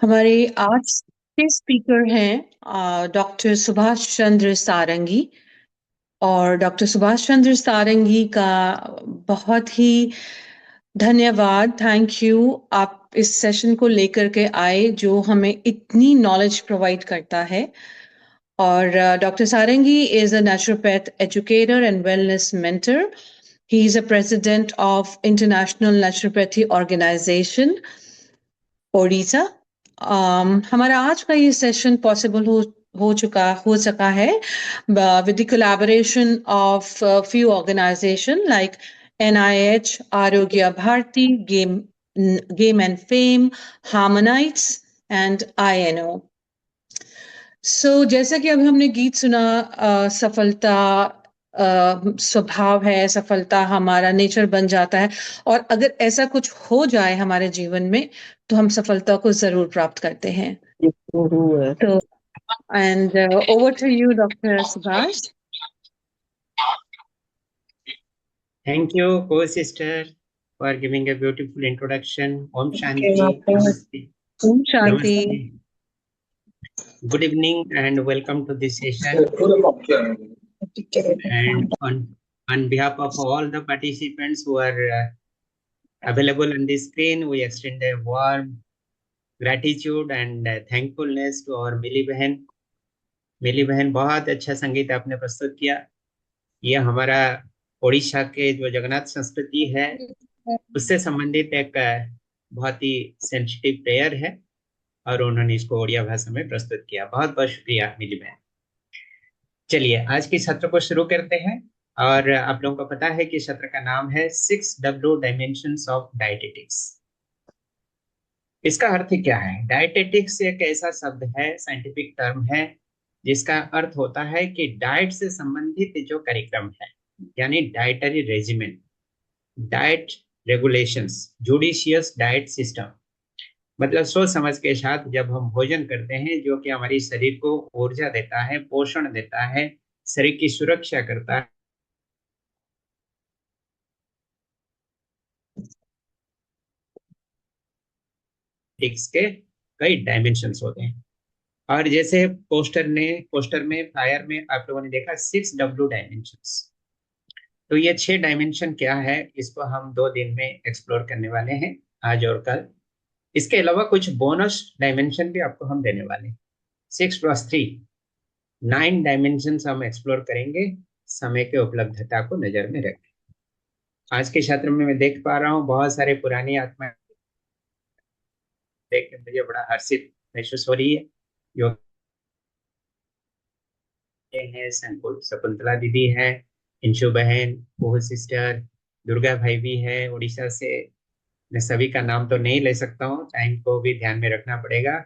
हमारे आज के स्पीकर हैं डॉक्टर सुभाष चंद्र सारंगी। और डॉक्टर सुभाष चंद्र सारंगी का बहुत ही धन्यवाद, थैंक यू। आप इस सेशन को लेकर के आए जो हमें इतनी नॉलेज प्रोवाइड करता है। और Dr. Sarangi is a naturopath educator and wellness mentor. He is a president of International Naturopathy Organization, Odisha. हमारा आज का ये सेशन पॉसिबल हो सका है with the collaboration of few organization like NIH, Arogya Bharati, Game and Fame, Harmonites and INO। जैसा कि अभी हमने गीत सुना, सफलता स्वभाव है, सफलता हमारा नेचर बन जाता है। और अगर ऐसा कुछ हो जाए हमारे जीवन में तो हम सफलता को जरूर प्राप्त करते हैं। तो hand over to you doctor Subhash. Thank you, co-sister, for giving a beautiful introduction. Om Shanti. Namaste. Om Shanti. Namaste. Good evening and welcome to this session. And on behalf of all the participants who are available on the screen, we extend a warm gratitude and thankfulness to our मिली बहन। मिली बहन, बहुत अच्छा संगीत आपने प्रस्तुत किया। यह हमारा ओडिशा के जो जगन्नाथ संस्कृति है उससे संबंधित एक बहुत ही सेंसिटिव प्रेयर है और उन्होंने इसको ओडिया भाषा में प्रस्तुत किया। बहुत बहुत शुक्रिया मिली बहन। चलिए आज के सत्र को शुरू करते हैं। और आप लोगों को पता है कि सत्र का नाम है 6W डायमेंशंस ऑफ डायटेटिक्स। इसका अर्थ क्या है? डायटेटिक्स एक ऐसा शब्द है, साइंटिफिक टर्म है, जिसका अर्थ होता है कि डाइट से संबंधित जो कार्यक्रम है, यानी dietary regiment, diet regulations, judicious diet system. मतलब सोच समझ के साथ जब हम भोजन करते हैं जो कि हमारी शरीर को ऊर्जा देता है, पोषण देता है, शरीर की सुरक्षा करता है, के कई डायमेंशंस होते हैं। और जैसे पोस्टर में फायर में आप लोगों ने देखा 6W डायमेंशंस। तो ये 6 डायमेंशन क्या है, इसको हम 2 दिन में एक्सप्लोर करने वाले हैं, आज और कल। इसके अलावा कुछ बोनस डायमेंशन भी आपको हम देने वाले हैं। 6+3 9 डायमेंशन हम एक्सप्लोर करेंगे, समय के उपलब्धता को नजर में रखें। आज के छात्र में मैं देख पा रहा हूँ बहुत सारे पुरानी आत्मा देख के मुझे बड़ा हर्षित महसूस हो रही है। जो है संकुल शकुंतला दीदी है, इंशु बहन, कोह सिस्टर, दुर्गा भाई भी है उड़ीसा से। मैं सभी का नाम तो नहीं ले सकता हूँ, टाइम को भी ध्यान में रखना पड़ेगा।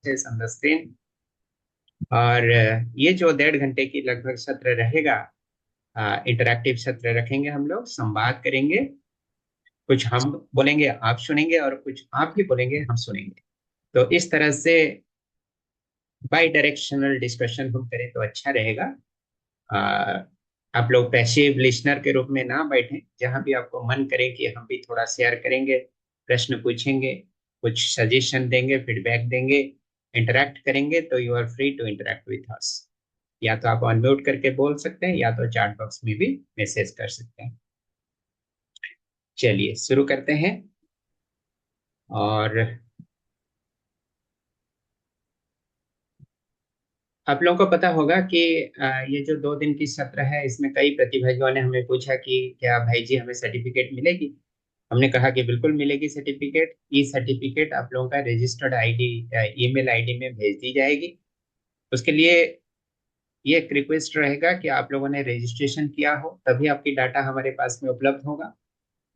समझते। और ये जो 1.5 घंटे की लगभग सत्र रहेगा, इंटरैक्टिव सत्र रखेंगे, हम लोग संवाद करेंगे। कुछ हम बोलेंगे आप सुनेंगे और कुछ आप भी बोलेंगे हम सुनेंगे। तो इस तरह से बाई डायरेक्शनल डिस्कशन हम करें तो अच्छा रहेगा। आ, आप लोग पैसिव लिसनर के रूप में ना बैठें, जहां भी आपको मन करे कि हम भी थोड़ा शेयर करेंगे, प्रश्न पूछेंगे, कुछ सजेशन देंगे, फीडबैक देंगे, इंटरेक्ट करेंगे, तो you are free to interact with us. या तो आप अनम्यूट करके बोल सकते हैं या तो चैट बॉक्स में भी मैसेज कर सकते हैं। चलिए शुरू करते हैं। और आप लोगों को पता होगा कि ये जो 2 दिन की सत्र है, इसमें कई प्रतिभागियों ने हमें पूछा कि क्या भाई जी हमें सर्टिफिकेट मिलेगी। हमने कहा कि बिल्कुल मिलेगी सर्टिफिकेट। ई सर्टिफिकेट आप लोगों का रजिस्टर्ड आईडी, ईमेल आईडी में भेज दी जाएगी। उसके लिए ये एक रिक्वेस्ट रहेगा कि आप लोगों ने रजिस्ट्रेशन किया हो, तभी आपकी डाटा हमारे पास में उपलब्ध होगा।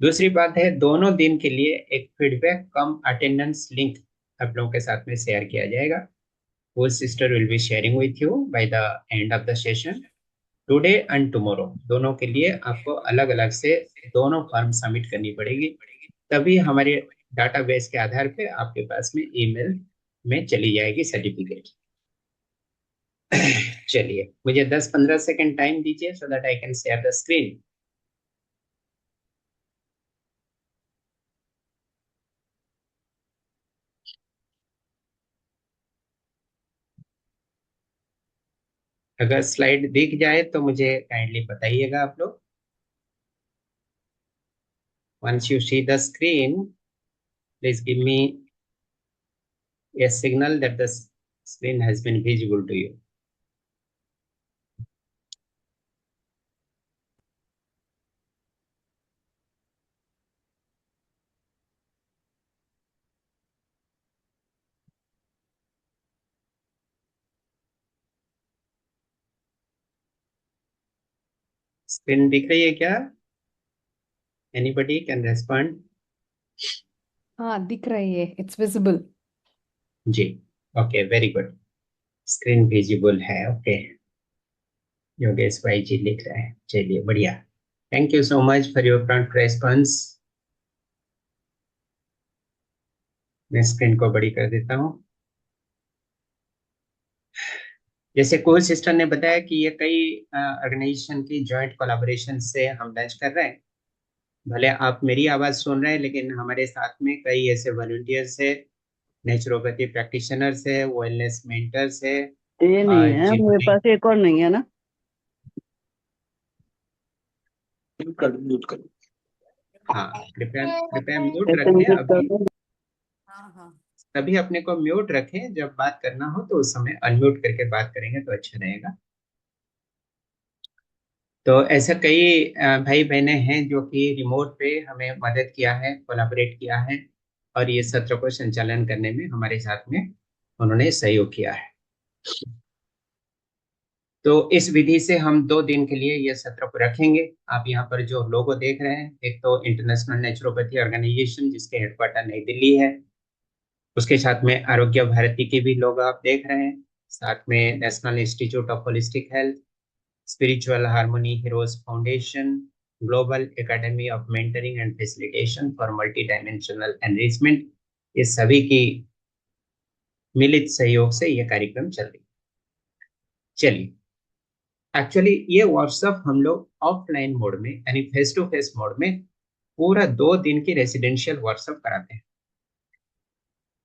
दूसरी बात है, दोनों दिन के लिए एक फीडबैक कम अटेंडेंस लिंक आप लोगों के साथ में शेयर किया जाएगा। वो sister will be sharing with you by the end of the session. Today and tomorrow दोनों के लिए आपको अलग अलग से दोनों फॉर्म सबमिट करनी पड़ेगी, तभी हमारे डाटाबेस के आधार पे आपके पास में ईमेल में चली जाएगी सर्टिफिकेट। चलिए मुझे 10-15 सेकंड टाइम दीजिए so that I can share the screen. अगर स्लाइड दिख जाए तो मुझे काइंडली बताइएगा आप लोग। Once you see the screen, please give me a signal that the screen has been visible to you. Screen दिख रही है क्या? Anybody can respond? हाँ दिख रही है, इट्स विजिबल। जी, okay, very good. Screen visible है, ओके। योगेश भाई जी लिख रहे हैं, चलिए बढ़िया। Thank you so much for your prompt response. मैं स्क्रीन को बड़ी कर देता हूँ। जैसे कोच सिस्टर ने बताया कि ये कई ऑर्गेनाइजेशन की जॉइंट कोलैबोरेशन से हम लॉन्च कर रहे हैं। भले आप मेरी आवाज सुन रहे हैं, लेकिन हमारे साथ में कई ऐसे वॉलंटियर्स है, नेचुरोपैथी प्रैक्टिशनर्स है, वेलनेस मेंटर्स है, ये नहीं है मेरे जिन्होंने पास, एक और नहीं है ना। हाँ, कृपया कृपया म्यूट ऐसे रखें म्यूट कर अभी। दो। हाँ हाँ। तभी अपने को म्यूट रखें, जब बात करना हो तो उस समय अनम्यूट करके बात करेंगे तो अच्छा रहेगा। तो ऐसा कई भाई बहनें हैं जो कि रिमोट पे हमें मदद किया है, कोलैबोरेट किया है, और ये सत्र को संचालन करने में हमारे साथ में उन्होंने सहयोग किया है। तो इस विधि से हम 2 दिन के लिए ये सत्र को रखेंगे। आप यहाँ पर जो लोगो देख रहे हैं, एक तो इंटरनेशनल नेचुरोपैथी ऑर्गेनाइजेशन जिसके हेडक्वार्टर नई दिल्ली है, उसके साथ में आरोग्य भारती के भी लोग आप देख रहे हैं, साथ में national institute of holistic health, spiritual harmony heroes foundation, global academy of mentoring and facilitation for multi dimensional enrichment, ये सभी की मिलित सहयोग से ये कार्यक्रम चल रही है। चलिए, एक्चुअली ये वर्कशॉप हम लोग ऑफलाइन मोड में यानी फेस टू फेस मोड में पूरा 2 दिन की रेसिडेंशियल वर्कशॉप कराते हैं।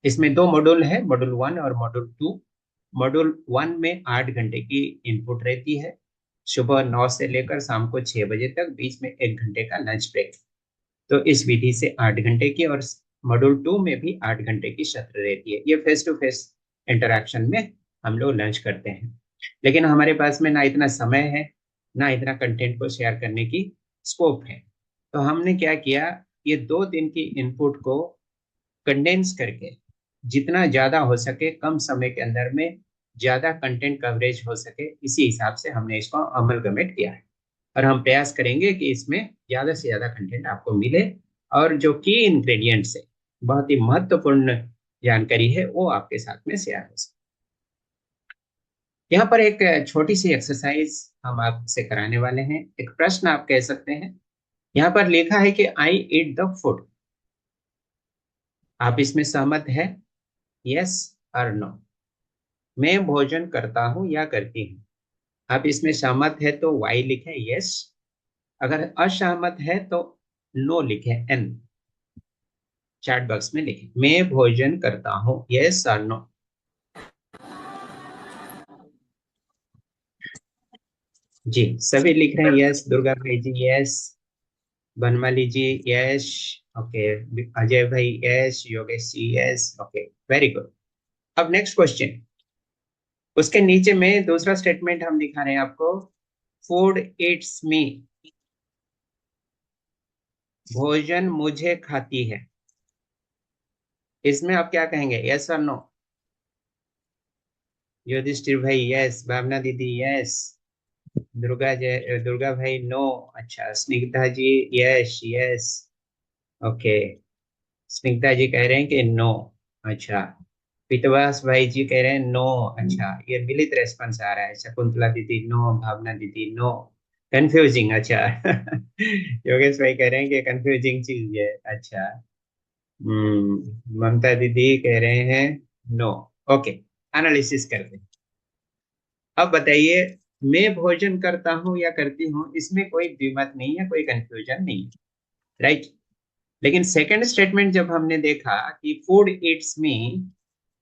इसमें 2 मॉड्यूल है, मॉड्यूल 1 और मॉड्यूल 2। मॉड्यूल 1 में 8 घंटे की इनपुट रहती है, सुबह 9 से लेकर शाम को 6 बजे तक, बीच में 1 घंटे का लंच ब्रेक। तो इस विधि से 8 घंटे की, और मॉड्यूल 2 में भी 8 घंटे की सत्र रहती है। ये फेस टू फेस इंटरेक्शन में हम लोग लंच करते हैं, लेकिन हमारे पास में ना इतना समय है, ना इतना कंटेंट को शेयर करने की स्कोप है। तो हमने क्या किया, ये 2 दिन की इनपुट को कंडेंस करके जितना ज्यादा हो सके कम समय के अंदर में ज्यादा कंटेंट कवरेज हो सके, इसी हिसाब से हमने इसको अमलगमेट किया है। और हम प्रयास करेंगे कि इसमें ज्यादा से ज्यादा कंटेंट आपको मिले, और जो की इंग्रेडिएंट्स है, बहुत ही महत्वपूर्ण जानकारी है, वो आपके साथ में शेयर हो सके। यहाँ पर एक छोटी सी एक्सरसाइज हम आपसे कराने वाले हैं, एक प्रश्न आप कह सकते हैं। यहाँ पर लिखा है कि आई ईट द फूड, आप इसमें सहमत है? यस और नो। मैं भोजन करता हूँ या करती हूँ, आप इसमें सहमत है तो वाई लिखें यस, अगर असहमत है तो नो लिखें एन। चैट बॉक्स में लिखें मैं भोजन करता हूँ, यस और नो। जी, सभी लिख रहे हैं यस। दुर्गा भाई जी यस, बनमाली जी यस, ओके, अजय भाई yes, Yogesh ji yes, okay, very good. अब नेक्स्ट क्वेश्चन, उसके नीचे में दूसरा स्टेटमेंट हम दिखा रहे हैं आपको, फूड ईट्स मी, भोजन मुझे खाती है। इसमें आप क्या कहेंगे, यस और नो? युधिष्ठिर भाई यस, भावना दीदी यस, दुर्गा भाई नो, अच्छा, स्निग्धा जी यस यस, ओके, स्निग्धा जी कह रहे हैं कि नो, अच्छा, पितवास भाई जी कह रहे हैं नो, अच्छा, ये मिलित रेस्पॉन्स आ रहा है। शकुंतला दीदी नो, भावना दीदी नो, कंफ्यूजिंग, अच्छा योगेश भाई कह रहे हैं कि कंफ्यूजिंग चीज है, अच्छा, ममता दीदी कह रहे हैं नो, ओके। एनालिसिस करते हैं। अब बताइए, मैं भोजन करता हूँ या करती हूँ, इसमें कोई द्विमत नहीं है, कोई कंफ्यूजन नहीं है, राइट। लेकिन सेकंड स्टेटमेंट जब हमने देखा कि फूड ईट्स मी,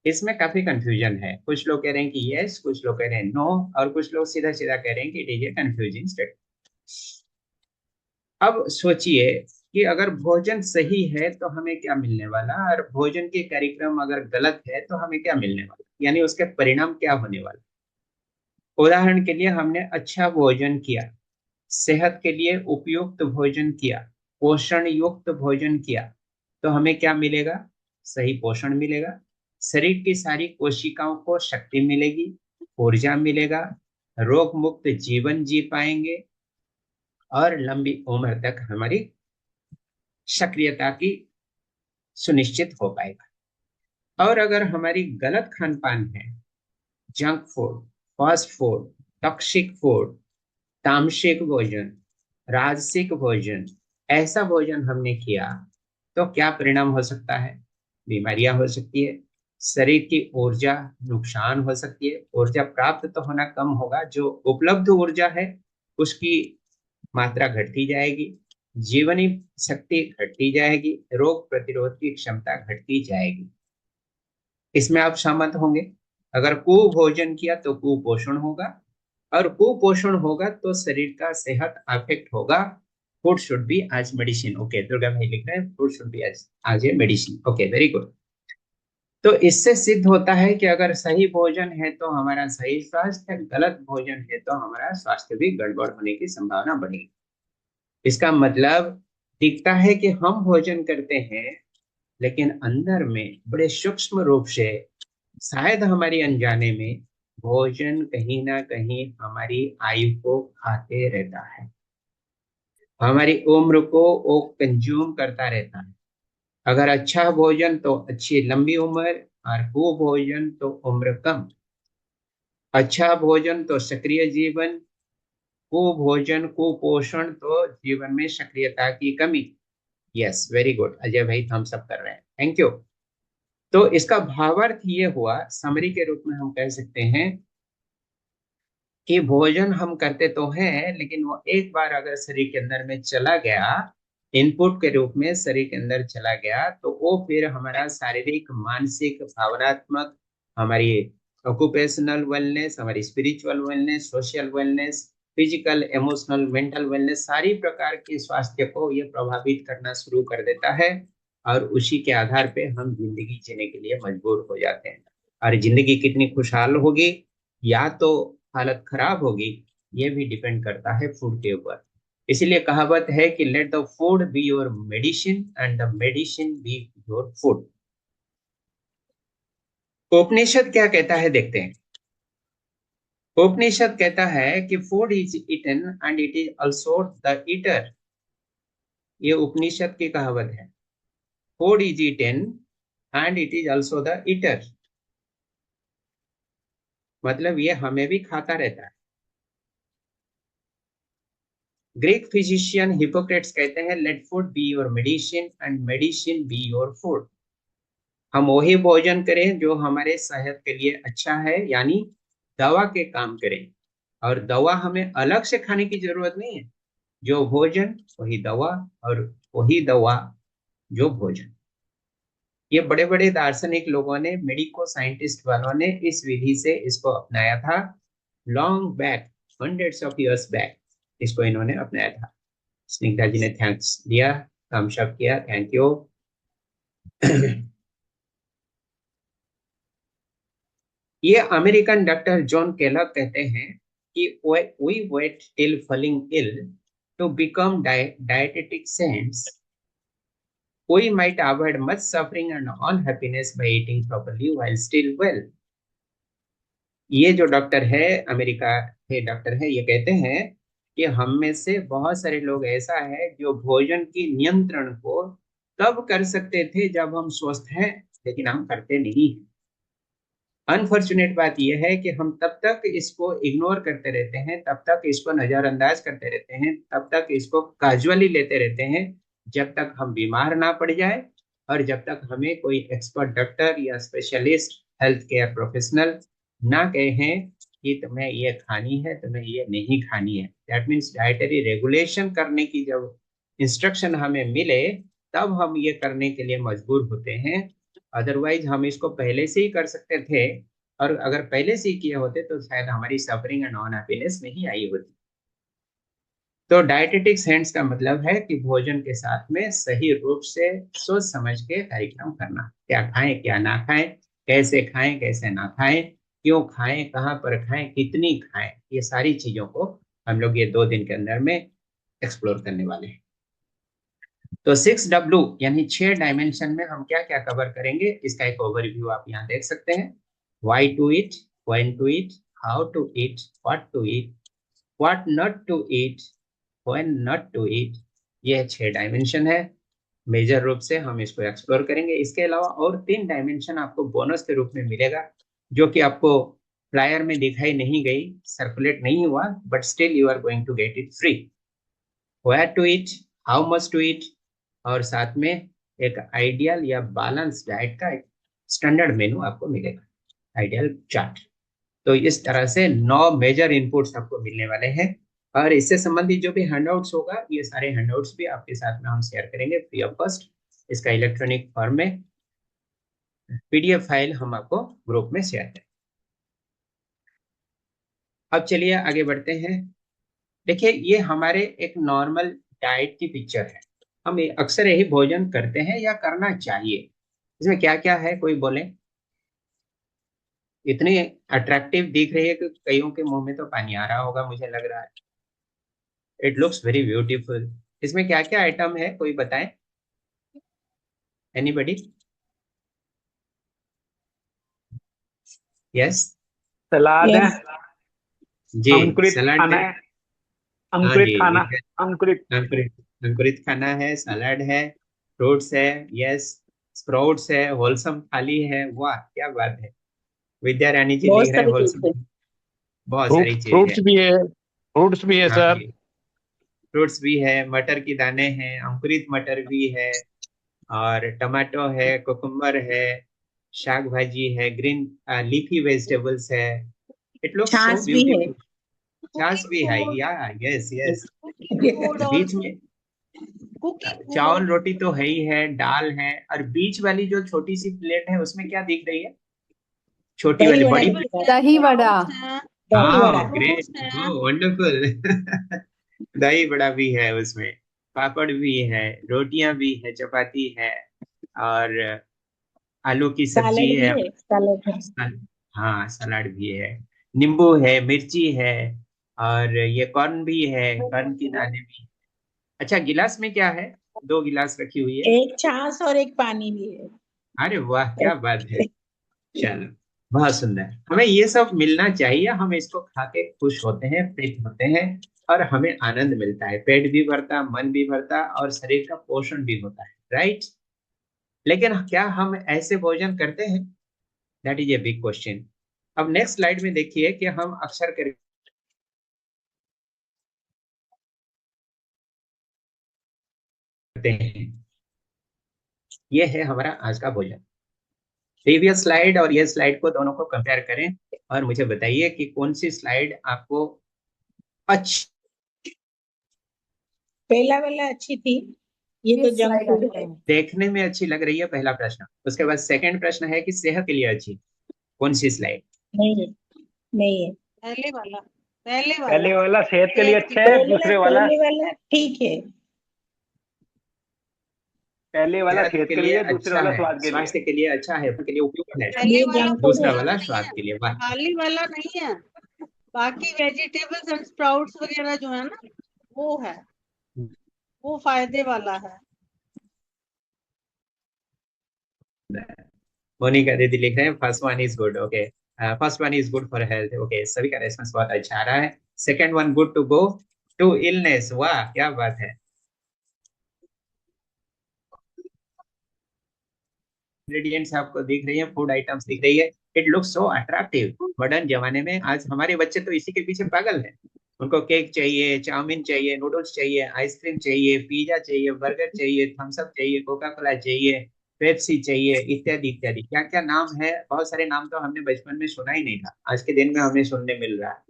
इसमें काफी कंफ्यूजन है। कुछ लोग कह रहे हैं कि यस, कुछ लोग कह रहे हैं नो, और कुछ लोग सीधा सीधा कह रहे हैं कि it is a confusing state. अब सोचिए कि अगर भोजन सही है तो हमें क्या मिलने वाला, और भोजन के कार्यक्रम अगर गलत है तो हमें क्या मिलने वाला, यानी उसके परिणाम क्या होने वाला। उदाहरण के लिए, हमने अच्छा भोजन किया, सेहत के लिए उपयुक्त भोजन किया, पोषण युक्त भोजन किया, तो हमें क्या मिलेगा? सही पोषण मिलेगा, शरीर की सारी कोशिकाओं को शक्ति मिलेगी, ऊर्जा मिलेगा, रोग मुक्त जीवन जी पाएंगे, और लंबी उम्र तक हमारी सक्रियता की सुनिश्चित हो पाएगा। और अगर हमारी गलत खान पान है, junk food, fast food, toxic food, तामसिक भोजन, राजसिक भोजन, ऐसा भोजन हमने किया, तो क्या परिणाम हो सकता है? बीमारियां हो सकती है, शरीर की ऊर्जा नुकसान हो सकती है, ऊर्जा प्राप्त तो होना कम होगा, जो उपलब्ध ऊर्जा है उसकी मात्रा घटती जाएगी, जीवनी शक्ति घटती जाएगी, रोग प्रतिरोध की क्षमता घटती जाएगी। इसमें आप सहमत होंगे? अगर कुभोजन किया तो कुपोषण होगा, और कुपोषण होगा तो शरीर का सेहत अफेक्ट होगा। Food should be as medicine. Okay, Durga भाई लिख रहे हैं food should be as a medicine. Okay, very good. तो इससे सिद्ध होता है कि अगर सही भोजन है तो हमारा सही स्वास्थ्य, गलत भोजन है तो हमारा स्वास्थ्य भी गड़बड़ होने की संभावना बढ़ेगी। इसका मतलब दिखता है कि हम भोजन करते हैं, लेकिन अंदर में बड़े सूक्ष्म रूप से, शायद हमारी अनजाने में, भोजन कहीं ना कहीं हमारी आयु को खाते रहता है, हमारी उम्र को वो कंज्यूम करता रहता है। अगर अच्छा भोजन तो अच्छी लंबी उम्र, और कुभोजन तो उम्र कम। अच्छा भोजन तो सक्रिय जीवन, कुभोजन कुपोषण तो जीवन में सक्रियता की कमी। यस, वेरी गुड अजय भाई, थम्स अप कर रहे हैं, थैंक यू। तो इसका भावार्थ ये हुआ, समरी के रूप में हम कह सकते हैं कि भोजन हम करते तो हैं, लेकिन वो एक बार अगर शरीर के अंदर में चला गया, इनपुट के रूप में शरीर के अंदर चला गया, तो वो फिर हमारा शारीरिक, मानसिक, भावनात्मक, हमारी ऑक्यूपेशनल वेलनेस, हमारी spiritual wellness, social wellness, physical, emotional, mental wellness, सारी प्रकार के स्वास्थ्य को ये प्रभावित करना शुरू कर देता है, और उसी के आधार पे हम जिंदगी जीने के लिए मजबूर हो जाते हैं। और जिंदगी कितनी खुशहाल होगी या तो हालत खराब होगी, ये भी डिपेंड करता है फूड के ऊपर। इसीलिए कहावत है कि let the food be your medicine and the medicine be your food. Upanishad क्या कहता है, देखते हैं। उपनिषद कहता है कि food is eaten and it is also the eater. ये उपनिषद की कहावत है। Food is eaten and it is also the eater, मतलब ये हमें भी खाता रहता है। ग्रीक फिजिशियन हिपोक्रेट्स कहते हैं let food be your medicine and medicine be your food. हम वही भोजन करें जो हमारे सेहत के लिए अच्छा है, यानी दवा के काम करें, और दवा हमें अलग से खाने की जरूरत नहीं है। जो भोजन वही दवा, और वही दवा जो भोजन। ये बड़े बड़े दार्शनिक लोगों ने, मेडिको साइंटिस्ट वालों ने इस विधि से इसको अपनाया था। Long back, hundreds of years back इसको इन्होंने अपनाया था। स्निग्धा जी ने थैंक्स दिया, थम्स अप किया, थैंक यू। ये अमेरिकन डॉक्टर जॉन केलर कहते हैं कि we wait till falling ill to become dietetic saints. We might avoid much suffering and unhappiness by eating properly while still well. ये जो doctor है, America के doctor है, ये कहते हैं कि हम में से बहुत सारे लोग ऐसा है जो भोजन की नियंत्रण को तब कर सकते थे जब हम स्वस्थ हैं, लेकिन हम करते नहीं हैं। अनफॉर्चुनेट बात यह है कि हम तब तक इसको इग्नोर करते रहते हैं, तब तक इसको नजरअंदाज करते रहते हैं, तब तक इसको कैजुअली लेते रहते हैं, जब तक हम बीमार ना पड़ जाए, और जब तक हमें कोई एक्सपर्ट डॉक्टर या स्पेशलिस्ट हेल्थ केयर प्रोफेशनल ना कहें कि तुम्हें ये खानी है, तुम्हें ये नहीं खानी है। दैट मीन्स डाइटरी रेगुलेशन करने की जब इंस्ट्रक्शन हमें मिले, तब हम ये करने के लिए मजबूर होते हैं। अदरवाइज हम इसको पहले से ही कर सकते थे, और अगर पहले से ही किए होते तो शायद हमारी सफरिंग एंड नॉन हैप्पीनेस नहीं आई होती। तो डायटेटिक्स हैंड्स का मतलब है कि भोजन के साथ में सही रूप से सोच समझ के कार्यक्रम करना, क्या खाएं क्या ना खाएं, कैसे ना खाएं, क्यों खाएं, कहाँ पर खाएं, कितनी खाएं, ये सारी चीजों को हम लोग ये 2 दिन के अंदर में एक्सप्लोर करने वाले हैं। तो 6W यानी 6 डायमेंशन में हम क्या क्या कवर करेंगे, इसका एक ओवरव्यू आप यहाँ देख सकते हैं। Why to eat, when to eat, how to eat, what to eat, what not to eat, when not to eat, ये 6 डायमेंशन है। मेजर रूप से हम इसको एक्सप्लोर करेंगे। इसके अलावा और 3 डायमेंशन आपको बोनस के रूप में मिलेगा, जो कि आपको फ्लायर में दिखाई नहीं गई, सर्कुलेट नहीं हुआ, but still you are going to get it free. Where to eat, how much to eat, और साथ में एक आइडियल या बैलेंस डाइट का एक स्टैंडर्ड मेनू आपको मिलेगा, आइडियल चार्ट। तो इस तरह से 9 मेजर इनपुट्स आपको मिलने वाले हैं, और इससे संबंधित जो भी हैंडआउट्स होगा, ये सारे हैंडआउट्स भी आपके साथ में हम शेयर करेंगे फ्री ऑफ कॉस्ट। इसका इलेक्ट्रॉनिक फॉर्म में PDF फाइल हम आपको ग्रुप में शेयर करेंगे। अब चलिए आगे बढ़ते हैं। देखिए, ये हमारे एक नॉर्मल डाइट की पिक्चर है। हम अक्सर यही भोजन करते हैं या करना चाहिए। इसमें क्या क्या है, कोई बोले? इतनी अट्रैक्टिव दिख रही है कि कईयों के मुंह में तो पानी आ रहा होगा, मुझे लग रहा है। It looks very beautiful. इसमें क्या क्या आइटम है, कोई बताएं? एनीबडी? यस सलाद है, जी, अंकुरित सलाद खाना है। है, हाँ अंकुरित जी खाना, जी, अंकुरित अंकुरित अंकुरित खाना है, सलाद है, फ्रूट्स है, यस, स्प्राउट्स है, होलसम थाली है। वाह क्या बात है, विद्या रानी जी बहुत लिख रहे हैं सारी होलसम। चीजें। बहुत फ्रूट सारी चीज है। फ्रूट्स भी है, फ्रूट्स भी है हाँ सर। जी, फ्रूट्स भी है, मटर की दाने हैं, अंकुरित मटर भी है, और टमाटो है, कुकुम्बर है, शाक भाजी है, ग्रीन लीफी वेजिटेबल्स है। इट लुक्स सो छाछ भी है। ब्यूटीफुल। छाछ भी है, या यस यस। बीच में चावल रोटी तो है ही है, दाल है, और बीच वाली जो छोटी सी प्लेट है उसमें क्या दिख रही है, छोटी दही वाली वड़ा बड़ी भी प्लेट? है। दही वड़ा। दही हाँ वड़ा ग्रेट, वंडरफुल। दही बड़ा भी है उसमें, पापड़ भी है, रोटियां भी है, चपाती है, और आलू की सब्जी सैलेड भी है। है। सैलेड है। हाँ सलाद भी है, नींबू है, मिर्ची है, और ये कॉर्न भी है, कॉर्न की दाने भी। अच्छा, गिलास में क्या है? 2 गिलास रखी हुई है। एक छाछ और एक पानी भी है। अरे वाह क्या बात है। चलो, बहुत सुंदर। हमें ये सब मिलना चाहिए, हम इसको खा के खुश होते हैं, प्रीत होते हैं, और हमें आनंद मिलता है, पेट भी भरता, मन भी भरता, और शरीर का पोषण भी होता है, राइट? लेकिन क्या हम ऐसे भोजन करते हैं? That is a big question. अब नेक्स्ट स्लाइड में देखिए कि हम अक्सर करते हैं। ये है हमारा आज का भोजन। प्रीवियस स्लाइड और ये स्लाइड को दोनों को कंपेयर करें, और मुझे बताइए कि कौन सी स्लाइड आपको अच्छी, पहला वाला अच्छी थी। ये तो ये जंक slide फूड अच्छा है। है। देखने में अच्छी लग रही है, पहला प्रश्न। उसके बाद सेकंड प्रश्न है कि सेहत के लिए अच्छी, कौन सी स्लाइड? नहीं है। नहीं है। पहले वाला सेहत के लिए अच्छा है, दूसरे वाला पहले वाला ठीक है। पहले वाला सेहत सेहत के के लिए लिए, दूसरे अच्छा वाला है, स्वाद के लिए। स्वास्थ्य के लिए अच्छा है, के लिए उपयुक्त है। ये जंक फूड दूसरा है। वाला स्वाद के लिए। वाह, थाली वाला नहीं है, बाकी वेजिटेबल्स एंड स्प्राउट्स वगैरह जो है ना, वो है, वो फायदे वाला है। मोनिका दीदी लिख रहे हैं first one is good, okay, first one is good for health, okay, सभी का रेस्पॉन्स बहुत अच्छा आ रहा है। Second one good to go to illness, वाह क्या बात है। इंग्रेडिएंट्स आपको दिख रही है, फूड आइटम्स दिख रही है, it looks so attractive. Modern जमाने में आज हमारे बच्चे तो इसी के पीछे पागल हैं। उनको केक चाहिए, चाउमीन चाहिए, नूडल्स चाहिए, आइसक्रीम चाहिए, पिज्जा चाहिए, बर्गर चाहिए, थम्स अप चाहिए, कोका कोला चाहिए, पेप्सी चाहिए, इत्यादि इत्यादि। क्या क्या नाम है, बहुत सारे नाम तो हमने बचपन में सुना ही नहीं था, आज के दिन में हमें सुनने मिल रहा है।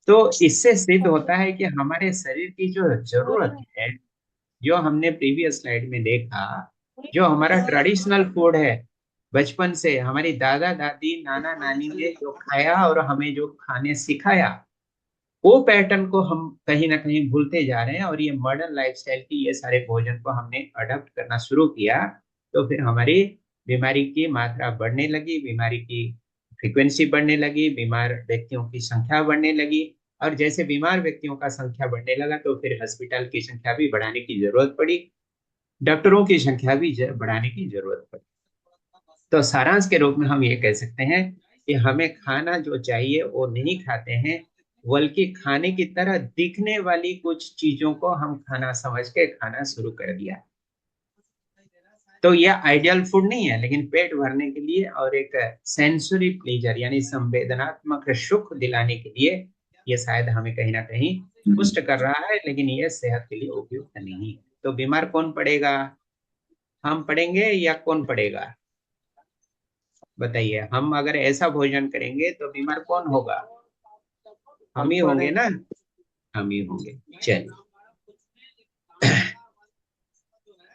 तो इससे सिद्ध होता है कि हमारे शरीर की जो जरूरत है, जो हमने प्रीवियस स्लाइड में देखा, जो हमारा ट्रेडिशनल फूड है, बचपन से हमारी दादा दादी नाना नानी ने जो खाया और हमें जो खाने सिखाया, वो पैटर्न को हम कहीं ना कहीं भूलते जा रहे हैं। और ये मॉडर्न लाइफस्टाइल की ये सारे भोजन को हमने अडॉप्ट करना शुरू किया, तो फिर हमारी बीमारी की मात्रा बढ़ने लगी, बीमारी की फ्रीक्वेंसी बढ़ने लगी, बीमार व्यक्तियों की संख्या बढ़ने लगी। और जैसे बीमार व्यक्तियों का संख्या बढ़ने लगा तो फिर हॉस्पिटल की संख्या भी बढ़ाने की जरूरत पड़ी, डॉक्टरों की संख्या भी बढ़ाने की जरूरत पड़ी। तो सारांश के रूप में हम ये कह सकते हैं कि हमें खाना जो चाहिए वो नहीं खाते हैं, बल्कि खाने की तरह दिखने वाली कुछ चीजों को हम खाना समझ के खाना शुरू कर दिया। तो यह आइडियल फूड नहीं है, लेकिन पेट भरने के लिए और एक सेंसरी प्लेजर यानी संवेदनात्मक सुख दिलाने के लिए ये शायद हमें कहीं ना कहीं पुष्ट कर रहा है, लेकिन ये सेहत के लिए उपयुक्त नहीं है। तो बीमार कौन पड़ेगा? हम पड़ेंगे या कौन पड़ेगा? बताइए। हम अगर ऐसा भोजन करेंगे तो बीमार कौन होगा? हम ही होंगे ना, हम ही होंगे। चलिए,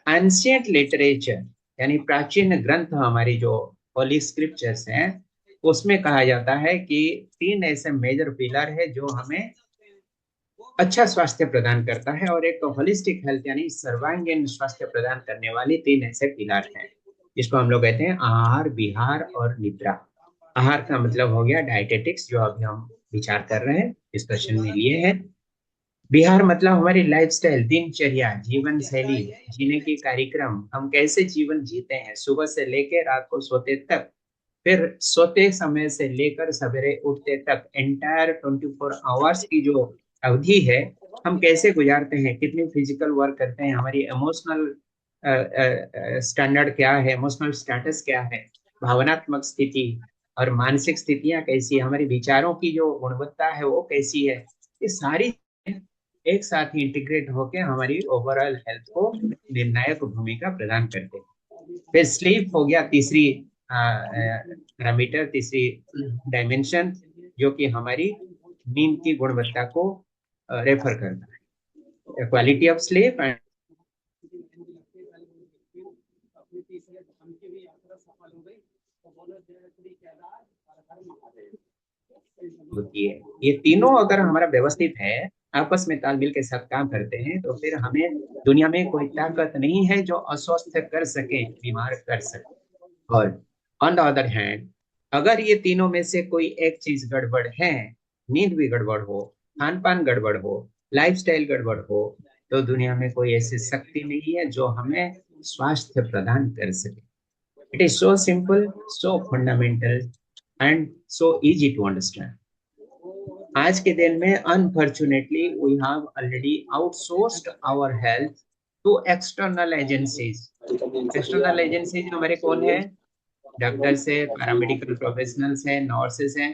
एंशिएंट लिटरेचर यानी प्राचीन ग्रंथ, हमारी जो होली स्क्रिप्चर्स हैं, उसमें कहा जाता है कि 3 ऐसे मेजर पिलर है जो हमें अच्छा स्वास्थ्य प्रदान करता है, और एक होलिस्टिक हेल्थ यानी सर्वांगीण स्वास्थ्य प्रदान करने वाली 3 ऐसे पिलर हैं, जिसको हम लोग कहते हैं आहार, विहार और निद्रा। आहार का मतलब हो गया डाइटेटिक्स, जो अभी हम विचार कर रहे हैं, डिस्कशन में लिए हैं। विहार मतलब हमारी लाइफस्टाइल, दिनचर्या, जीवन शैली, जीने की कार्यक्रम, हम कैसे जीवन जीते हैं सुबह से लेकर रात को सोते तक, फिर सोते समय से लेकर सवेरे उठते तक, एंटायर 24 आवर्स की जो अवधि है, हम कैसे गुजारते हैं, कितनी फिजिकल वर्क करते हैं, हमारी इमोशनल स्टैंडर्ड क्या है, इमोशनल स्टेटस क्या है, भावनात्मक स्थिति और मानसिक स्थितियां कैसी है, हमारे विचारों की जो गुणवत्ता है वो कैसी है, ये सारी एक साथ ही इंटीग्रेट होकर हमारी ओवरऑल हेल्थ को निर्णायक भूमिका प्रदान करते हैं। फिर स्लीप हो गया तीसरी पैरामीटर, तीसरी डायमेंशन, जो कि हमारी नींद की गुणवत्ता को रेफर करता है, क्वालिटी ऑफ स्लीप एंड होती है। ये तीनों अगर हमारा व्यवस्थित है, आपस में तालमेल के साथ काम करते हैं, तो फिर हमें दुनिया में कोई ताकत नहीं है जो अस्वस्थ कर सके, बीमार कर सके। और ऑन द अदर हैंड, अगर ये तीनों में से कोई एक चीज गड़बड़ है, नींद भी गड़बड़ हो, खान पान गड़बड़ हो, लाइफस्टाइल गड़बड़ हो, तो दुनिया में कोई ऐसी शक्ति नहीं है जो हमें स्वास्थ्य प्रदान कर सके। It is so simple, so fundamental and so easy to understand. आज के दिन में unfortunately we have already outsourced our health to external agencies. External agencies हमारे कौन है? डॉक्टर्स है, पैरामेडिकल प्रोफेशनल्स हैं, नर्सेस हैं।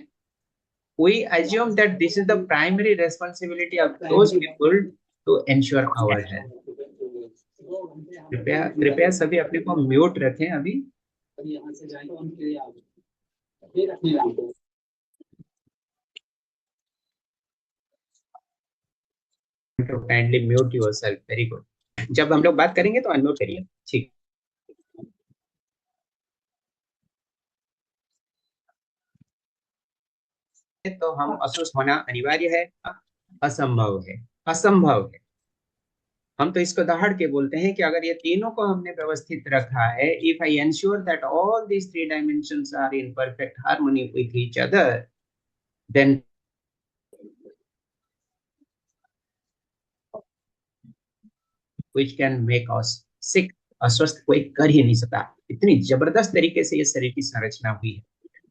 We assume that this is the primary responsibility of those people to ensure our health. कृपया सभी अपने को म्यूट रखें अभी। तो kindly mute yourself. Very good. जब हम लोग बात करेंगे तो अनम्यूट करिए, ठीक। तो हम अस्वस्थ होना अनिवार्य है, असंभव है, असंभव है। हम तो इसको दहाड़ के बोलते हैं कि अगर ये तीनों को हमने व्यवस्थित रखा है, if I ensure that all these 3 dimensions are in perfect harmony with each other, then which can make us sick. अस्वस्थ कोई कर ही नहीं सकता, इतनी जबरदस्त तरीके से ये शरीर की संरचना हुई है।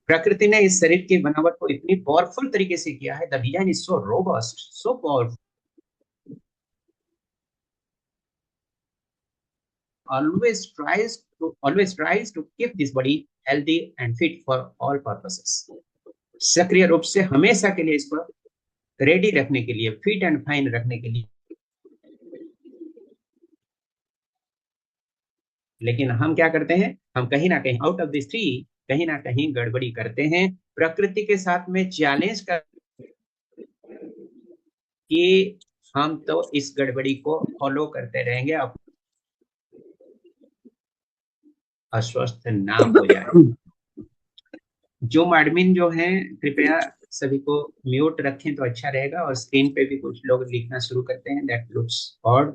प्रकृति ने इस शरीर की बनावट को इतनी पावरफुल तरीके से किया है। The design is so robust, so powerful, always tries to keep this body healthy and fit for all purposes. सक्रिय रूप से हमेशा के लिए इसको रेडी रखने के लिए, फिट एंड फाइन रखने के लिए। लेकिन हम क्या करते हैं? हम कहीं ना कहीं आउट ऑफ दिस 3 कहीं ना कहीं गड़बड़ी करते हैं, प्रकृति के साथ में चैलेंज कर कि हम तो इस गड़बड़ी को फॉलो करते रहेंगे। अस्वस्थ ना हो जाए। जूम एडमिन जो है कृपया सभी को म्यूट रखें तो अच्छा रहेगा, और स्क्रीन पे भी कुछ लोग लिखना शुरू करते हैं, दैट लुक्स ऑड।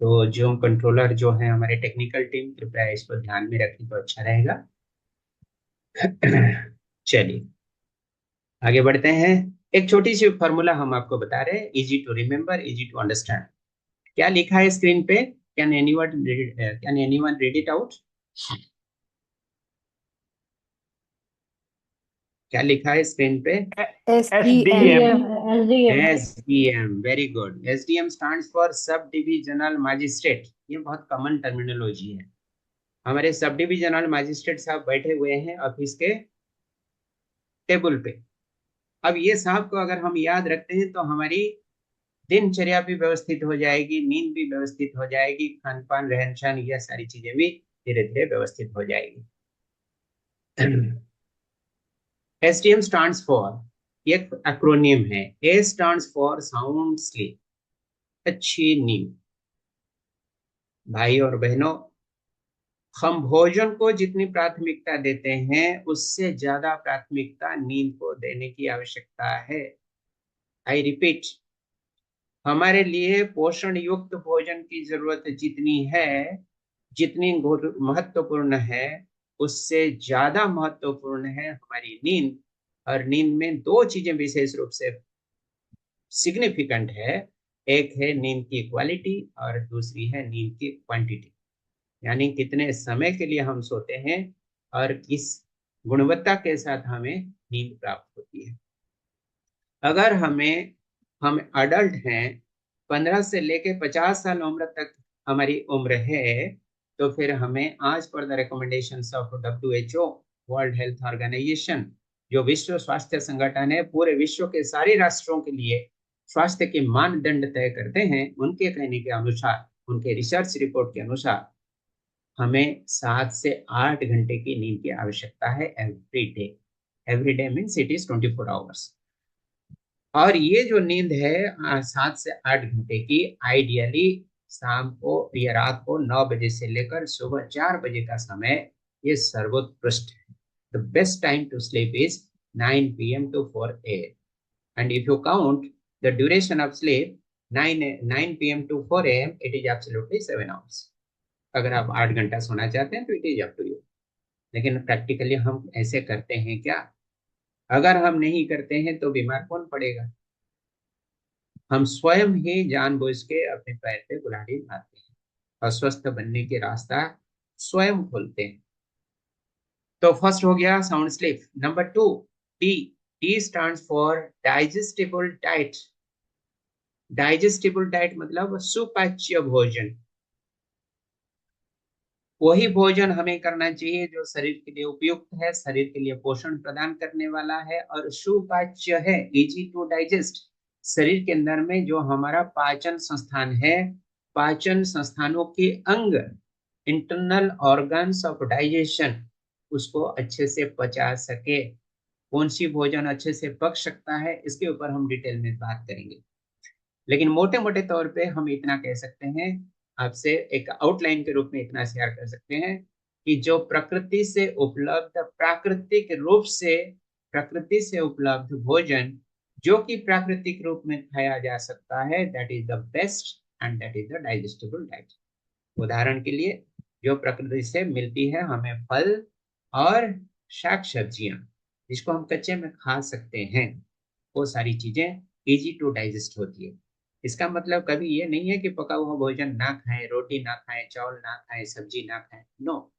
तो जूम कंट्रोलर जो है हमारे टेक्निकल टीम, कृपया इसको ध्यान में रखें तो अच्छा रहेगा। चलिए आगे बढ़ते हैं। एक छोटी सी फॉर्मूला हम आपको बता रहे हैं, easy to remember, easy to understand. क्या लिखा है स्क्रीन पे? Can anyone read it out? क्या लिखा है स्क्रीन पे? SDM SDM, very good. SDM stands for sub divisional magistrate. ये बहुत कॉमन टर्मिनोलॉजी है। हमारे सब डिविजनल मजिस्ट्रेट साहब बैठे हुए हैं ऑफिस के टेबल पे। अब ये साहब को अगर हम याद रखते हैं तो हमारी दिनचर्या भी व्यवस्थित हो जाएगी, नींद भी व्यवस्थित हो जाएगी, खान पान रहन सहन यह सारी चीजें भी धीरे धीरे व्यवस्थित हो जाएगी। SDM स्टैंड्स फॉर, एक एक्रोनियम है। A stands for sound sleep, अच्छी नींद। भाई और बहनों, हम भोजन को जितनी प्राथमिकता देते हैं उससे ज्यादा प्राथमिकता नींद को देने की आवश्यकता है। आई रिपीट, हमारे लिए पोषण युक्त भोजन की जरूरत जितनी है, जितनी महत्वपूर्ण है, उससे ज्यादा महत्वपूर्ण है हमारी नींद। और नींद में दो चीजें विशेष रूप से सिग्निफिकेंट है, एक है नींद की क्वालिटी और दूसरी है नींद की क्वांटिटी, यानी कितने समय के लिए हम सोते हैं और किस गुणवत्ता के साथ हमें नींद प्राप्त होती है। अगर हम अडल्ट हैं, 15 से लेके 50 साल उम्र तक हमारी उम्र है, तो फिर हमें आज पर the recommendations of WHO, world health organisation, जो विश्व स्वास्थ्य संगठन है, पूरे विश्व के सारे राष्ट्रों के लिए स्वास्थ्य के मानदंड तय करते हैं, उनके कहने के अनुसार, उनके रिसर्च रिपोर्ट के अनुसार हमें 7 से 8 घंटे की नींद की आवश्यकता है every day. Every day means it is 24 hours. और ये जो नींद है 7 से 8 घंटे की, आइडियली शाम को या रात को 9 बजे से लेकर सुबह 4 बजे का समय, ये सर्वोत्कृष्ट है। The best time to sleep is 9 PM to 4 AM, and if you count the duration of sleep 9 PM to 4 AM, it is absolutely 7 hours. अगर आप 8 घंटा सोना चाहते हैं तो it is up to you, लेकिन प्रैक्टिकली हम ऐसे करते हैं क्या? अगर हम नहीं करते हैं तो बीमार कौन पड़ेगा? हम स्वयं ही जानबूझ के अपने पैर पे कुल्हाड़ी मारते हैं, अस्वस्थ बनने के रास्ता स्वयं खोलते हैं। तो फर्स्ट हो गया sound sleep. Number 2, T stands for digestible diet. Digestible diet मतलब सुपाच्य भोजन। वही भोजन हमें करना चाहिए जो शरीर के लिए उपयुक्त है, शरीर के लिए पोषण प्रदान करने वाला है और सुपाच्य है, इजी टू डाइजेस्ट। शरीर के अंदर में जो हमारा पाचन संस्थान है, पाचन संस्थानों के अंग, इंटरनल ऑर्गन्स ऑफ डाइजेशन, उसको अच्छे से पचा सके। कौन सी भोजन अच्छे से पक सकता है, इसके ऊपर हम डिटेल में बात करेंगे, लेकिन मोटे मोटे तौर पे हम इतना कह सकते हैं, आपसे एक आउटलाइन के रूप में इतना शेयर कर सकते हैं कि जो प्रकृति से उपलब्ध, प्राकृतिक रूप से प्रकृति से उपलब्ध भोजन जो कि प्राकृतिक रूप में खाया जा सकता है, that is the best and that is the digestible diet. उदाहरण के लिए जो प्रकृति से मिलती है हमें, फल और शाक सब्जियां, जिसको हम कच्चे में खा सकते हैं, वो सारी चीजें इजी टू डाइजेस्ट होती है। इसका मतलब कभी ये नहीं है कि पका हुआ भोजन ना खाएं, रोटी ना खाएं, चावल ना खाएं, सब्जी ना खाएं, नो,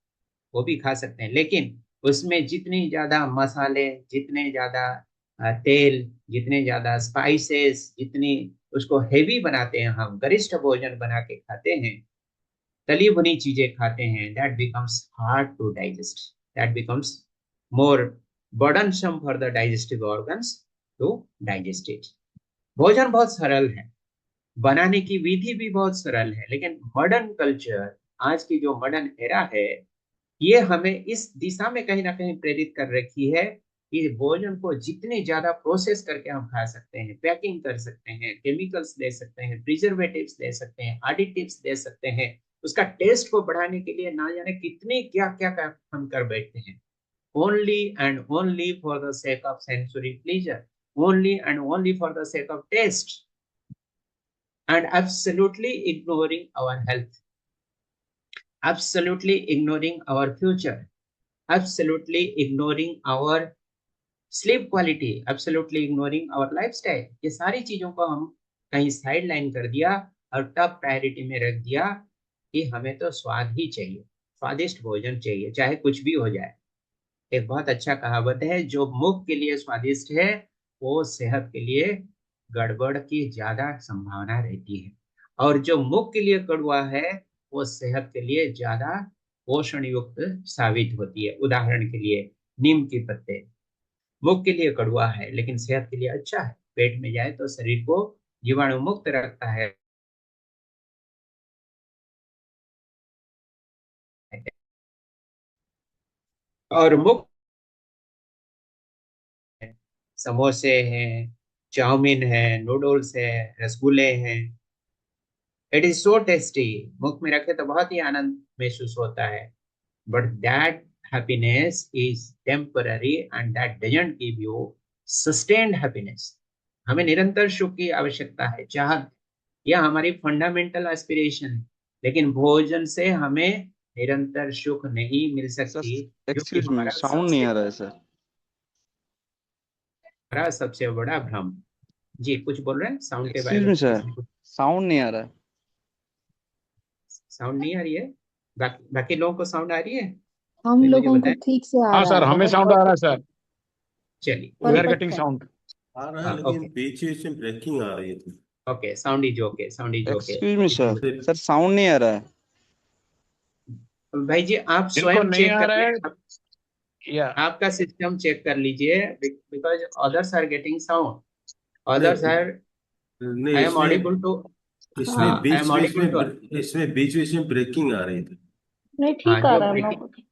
वो भी खा सकते हैं, लेकिन उसमें जितनी ज्यादा मसाले, जितने ज्यादा तेल, जितने ज्यादा स्पाइसेस, जितनी उसको हेवी बनाते हैं, हम गरिष्ठ भोजन बना के खाते हैं, तली भुनी चीजें खाते हैं, that becomes hard to digest, that becomes more burdensome for the digestive organs to digest it. भोजन बहुत सरल है, बनाने की विधि भी बहुत सरल है, लेकिन मॉडर्न कल्चर, आज की जो मॉडर्न एरा है, ये हमें इस दिशा में कहीं ना कहीं प्रेरित कर रखी है कि भोजन को जितने ज्यादा प्रोसेस करके हम खा सकते हैं, पैकिंग कर सकते हैं, केमिकल्स दे सकते हैं, प्रिजर्वेटिव्स दे सकते हैं, एडिटिव्स दे सकते हैं, उसका टेस्ट को बढ़ाने के लिए ना जाने कितने क्या क्या हम कर बैठते हैं, only and only for the sake of sensory pleasure, only and only for the sake of taste, and absolutely ignoring our health, absolutely ignoring our future, absolutely ignoring our sleep quality, absolutely ignoring our lifestyle। ये सारी चीजों को हम कहीं side line कर दिया और top priority में रख दिया कि हमें तो स्वाद ही चाहिए, स्वादिष्ट भोजन चाहिए, चाहे कुछ भी हो जाए। एक बहुत अच्छा कहावत है, जो मुख के लिए स्वादिष्ट है वो सेहत के लिए गड़बड़ की ज्यादा संभावना रहती है, और जो मुख के लिए कड़वा है वो सेहत के लिए ज्यादा पोषण युक्त साबित होती है। उदाहरण के लिए नीम के पत्ते मुख के लिए कड़वा है लेकिन सेहत के लिए अच्छा है, पेट में जाए तो शरीर को जीवाणु मुक्त रखता है। और मुख समोसे हैं, चाउमीन है, नूडल्स है, रसगुल्ले हैं, इट इज सो टेस्टी, मुख में रखे तो बहुत ही आनंद महसूस होता है, but that happiness is temporary and that doesn't give you sustained happiness. हमें निरंतर सुख की आवश्यकता है, चाहत, यह हमारी फंडामेंटल एस्पिरेशन है, लेकिन भोजन से हमें निरंतर सुख नहीं मिल सकती, जो कि एक्सक्यूज मी, हमारा साउंड नहीं आ रहा है सर। सबसे बड़ा भ्रम। जी कुछ बोल रहे हैं साउंड के बारे एक्सक्यूज में? मी सर, साउंड नहीं आ रहा है। साउंड नहीं आ रही है? बाकी लोगों को साउंड आ रही है? हम कोई मुझे लोगों को बताए। ठीक से आ हाँ रहा सर, है, हमें बहुत साउंड आ रहा है सर, चलिए वी आर परफेक्ट गेटिंग है। साउंड। आ रहा है हाँ, लेकिन ओके बीच बीच में ब्रेकिंग आ रही है। Okay, sound is okay, sound is okay. Excuse me sir, फिर सर साउंड नहीं आ रहा है। भाई जी आप जिनको स्वयं नहीं चेक आ कर रहा लें, है या आपका सिस्टम चेक कर लीजिए, because others are getting sound, others नहीं आर, नहीं, आई एम ऑडिबल टू, इसमें हाँ आई एम ऑडिबल टू, इसमें बीच बीच में ब्रेकिंग आ रही थी। नहीं, हाँ ठीक आ जो रहा है हम ब्रेकिंग, लोग को।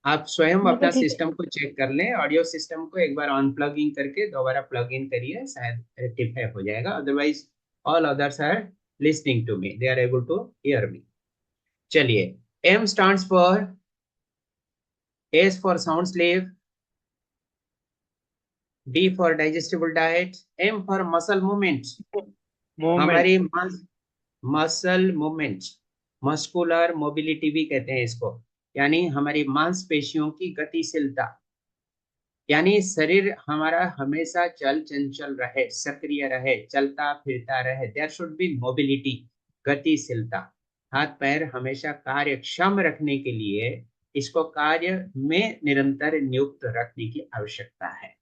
आप स्वयं मैं तो अपना ठीक है। सिस्टम को चेक कर लें, ऑडियो सिस्टम को एक बार अनप्लगिंग करके दोबारा प्लग इन करिए, शायद रेक्टिफाई हो जाएगा, otherwise all others are listening to me, they are able to hear me. चलिए, M stands for, S for sound sleep, D for digestible diet, M for muscle movement. हमारी muscle movement, muscular mobility भी कहते हैं इसको, यानी हमारी मांसपेशियों की गतिशीलता, यानी शरीर हमारा हमेशा चल चंचल रहे, सक्रिय रहे, चलता फिरता रहे, देयर शुड बी मोबिलिटी, गतिशीलता। हाथ पैर हमेशा कार्यक्षम रखने के लिए इसको कार्य में निरंतर नियुक्त रखने की आवश्यकता है।